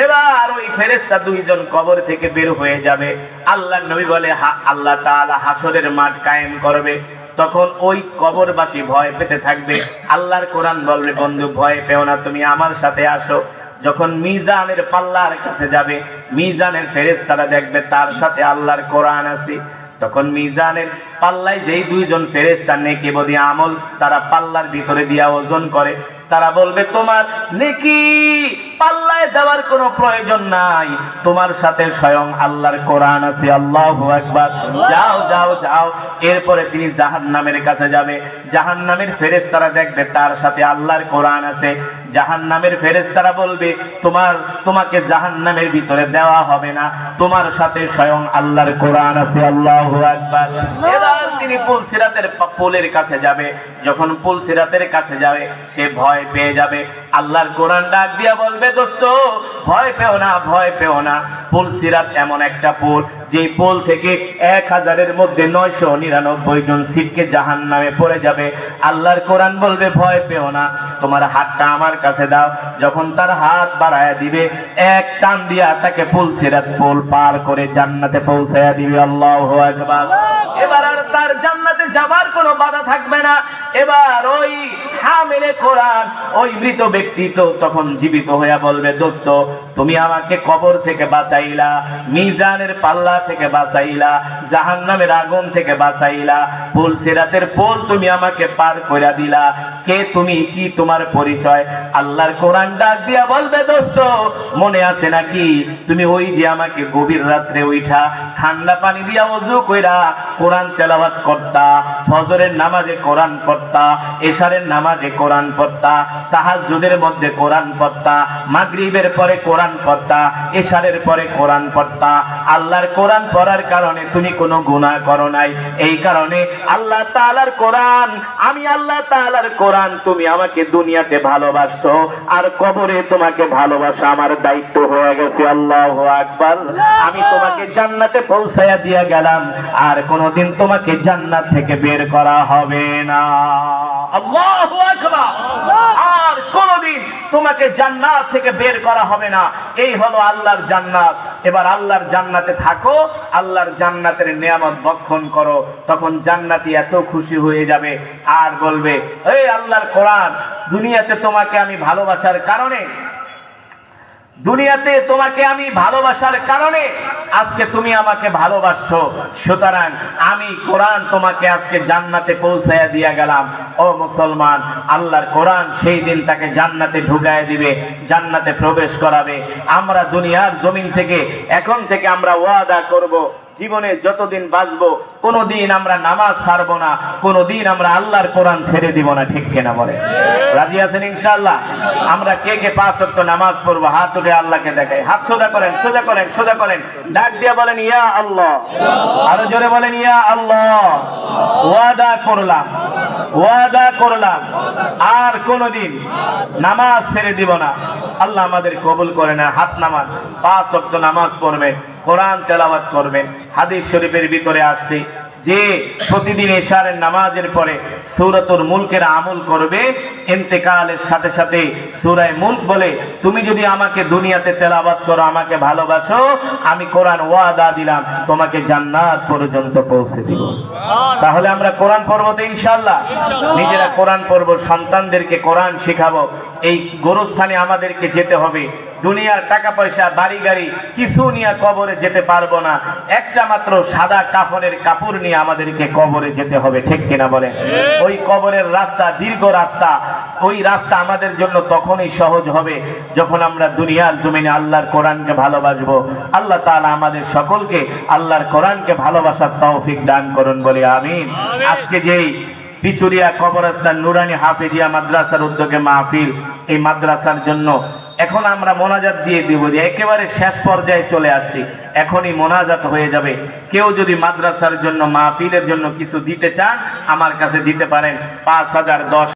এবার ওই ফেরেশতা দুইজন কবর থেকে বের হয়ে যাবে। আল্লাহর নবী বলে, আল্লাহ তাআলা হাসরের মাঠ কায়েম করবে, তখন ওই কবরবাসী ভয় পেতে থাকবে। আল্লাহর কোরআন বলবে, বন্ধু ভয় পেও না, তুমি আমার সাথে আসো। যখন মিজানের পাল্লার কাছে যাবে, মিজানের ফেরেশতারা দেখবে তার সাথে আল্লাহর কোরআন আছে। তখন মিজানের পাল্লায় যেই দুইজন ফেরেশতা নেকি বদি আমল, তারা পাল্লার ভিতরে দিয়া ওজন করে, তারা বলবে, তোমার নেকি পাল্লায় দেওয়ার কোনো প্রয়োজন নাই, তোমার সাথে স্বয়ং আল্লাহর কোরআন আছে। আল্লাহু আকবার। যাও যাও যাও। এরপরে তিনি জাহান্নামের কাছে যাবে, জাহান্নামের ফেরেশতারা দেখবে তার সাথে আল্লাহর কোরআন আছে। জাহান্নামের ফেরেশতারা বলবে, তোমাকে জাহান্নামের ভিতরে দেওয়া হবে না, তোমার সাথে স্বয়ং আল্লাহর কোরআন আছে। আল্লাহু আকবার। এবার তিনি পুলসিরাতের পুলের কাছে যাবে। যখন পুলসিরাতের কাছে যাবে, সে ভয় পেয়ে যাবে। আল্লাহর কোরআন ডাক দিয়া বলবে, দোস্ত ভয় পেও না, ভয় পেও না, পুলসিরাত এমন একটা পুল, যে পুল থেকে 1000-এর মধ্যে 999 জন সিটকে জাহান্নামে পড়ে যাবে। আল্লাহর কোরআন বলবে, ভয় পেও না, তোমার হাতটা আমার কাছে দাও। যখন তার হাত বাড়ায়া দিবে, এক টান দিয়া তাকে পুলসিরাত পুল পার করে জান্নাতে পৌঁছায়া দিবে। আল্লাহু আকবার। এবার আর তার জান্নাতে যাবার কোনো বাধা থাকবে না। এবার ওই হামিলে কোরআন, ওই মৃত ব্যক্তি তো তখন জীবিত হইয়া বলবে, দোস্ত তুমি আমাকে কবর থেকে বাঁচাইলা, মিজানের পাল্লা থেকে বাঁচাইলা, জাহান্নামের আগুন থেকে বাঁচাইলা, পুলসিরাতের পুল তুমি আমাকে পার কইরা দিলা, কে তুমি, কি তোমার পরিচয়? আল্লাহর কোরআন ডাক দিয়া বলবে, দোস্ত মনে আছে নাকি, তুমি ওই যে আমাকে গভীর রাত্রে উঠা ঠান্ডা পানি দিয়া ওযু কইরা কোরআন তেলাওয়াত করতা, ফজরের নামাজে কোরআন পড়তা, এশারের নামাজে কোরআন পড়তা, তাহাজ্জুদের মধ্যে কোরআন পড়তা, মাগরিবের পরে কোরআন পড়তা, এশারের পরে কোরআন পড়তা। আল্লাহর কোরআন পড়ার কারণে তুমি কোনো গুনাহ করো নাই, এই কারণে আল্লাহ তাআলার কোরআন, আমি আল্লাহ তাআলার কোরআন, তুমি আমাকে দুনিয়াতে ভালোবাসছো, আর কবরে তোমাকে ভালোবাসা আমার দায়িত্ব হয়ে গেছে। আল্লাহু আকবার। আমি তোমাকে জান্নাতে পৌঁছায়া দিয়া গেলাম, আর কোনোদিন তোমাকে জান্নাত থেকে বের করা হবে না। আল্লাহু আকবার। আর কোনোদিন তোমাকে জান্নাত থেকে বের করা হবে না। এই হলো আল্লাহর জান্নাত। এবার আল্লাহর জান্নাতে থাকো, আল্লাহর জান্নাতের নিয়ামত ভক্ষণ করো, তখন জান্নাতি এত খুশি হয়ে যাবে আর বলবে, এই আল্লাহর কোরআন, দুনিয়াতে তোমাকে আমি ভালোবাসার কারণে দুনিয়াতে তোমাকে আমি ভালোবাসার কারণে আজকে তুমি আমাকে ভালোবাসছো, সুতরাং আমি কোরআন তোমাকে আজকে জান্নাতে পৌঁছায়া দিয়া গেলাম। ও মুসলমান, আল্লাহর কোরআন সেই দিন তাকে জান্নাতে ঢুকায় দিবে, জান্নাতে প্রবেশ করাবে। আমরা দুনিয়ার জমিন থেকে এখন থেকে আমরা ওয়াদা করব, জীবনে যতদিন বাঁচবো কোনোদিন আমরা নামাজ ছাড়বো না, কোনোদিন আমরা আল্লাহর কোরআন ছেড়ে দিব না। ঠিক কিনা বলে? রাজি আছেন ইনশাআল্লাহ? আমরা কে কে 5 ওয়াক্ত নামাজ পড়বো? হাত উঠে আল্লাহকে দেখাই, হাত সোজা করেন, সোজা করেন, সোজা করেন, ডাক দিয়ে বলেন ইয়া আল্লাহ, আরো জোরে বলেন ইয়া আল্লাহ। ওয়াদা করলাম, ওয়াদা করলাম আর কোনোদিন নামাজ ছেড়ে দিব না। আল্লাহ আমাদের কবুল করে না। হাত নামান, 5 ওয়াক্ত নামাজ পড়বেন, কোরআন তেলাওয়াত করবেন। হাদিস শরীফের ভিতরে আসছে যে প্রতিদিন ইশারের নামাজের পরে সূরাতুল মুলকের আমল করবে, ইন্তেকালের সাথে সাথে সূরা মুলক বলে, তুমি যদি আমাকে দুনিয়াতে তেলাওয়াত করো, আমাকে ভালোবাসো, আমি কোরআন ওয়াদা দিলাম তোমাকে জান্নাত পর্যন্ত পৌঁছে দিব। তাহলে আমরা কোরআন পড়বো তো ইনশাআল্লাহ? নিজেরা কোরআন পড়বো, সন্তানদেরকে কোরআন শেখাবো। এই গোরস্থানে আমাদেরকে যেতে হবে। দুনিয়ার টাকা পয়সা বাড়ি গাড়ি কিছু নিয়ে কবরে যেতে পারবো না। একটা মাত্র সাদা কাফনের কাপড় নিয়ে আমাদেরকে কবরে যেতে হবে। ঠিক কিনা বলেন? ওই কবরের রাস্তা দীর্ঘ রাস্তা, ওই রাস্তা আমাদের জন্য তখনই সহজ হবে যখন আমরা দুনিয়ার জমিনে আল্লাহর কোরআনকে ভালোবাসবো। আল্লাহ তাআলা আমাদের সকলকে আল্লাহর কোরআনকে ভালোবাসার তৌফিক দান করুন, বলি আমিন। আজকে যেই পিচুরিয়া কবরস্থান নুরানি হাফেজিয়া মাদ্রাসার উদ্যোগে মাহফিল, এই মাদ্রাসার জন্য এখন আমরা মোনাজাত দিয়ে দিব, যে একেবারে শেষ পর্যায়ে চলে আসছি, এখনই মোনাজাত হয়ে যাবে। কেউ যদি মাদ্রাসার জন্য মাহফিলের জন্য কিছু দিতে চান আমার কাছে দিতে পারেন। 5,000, 10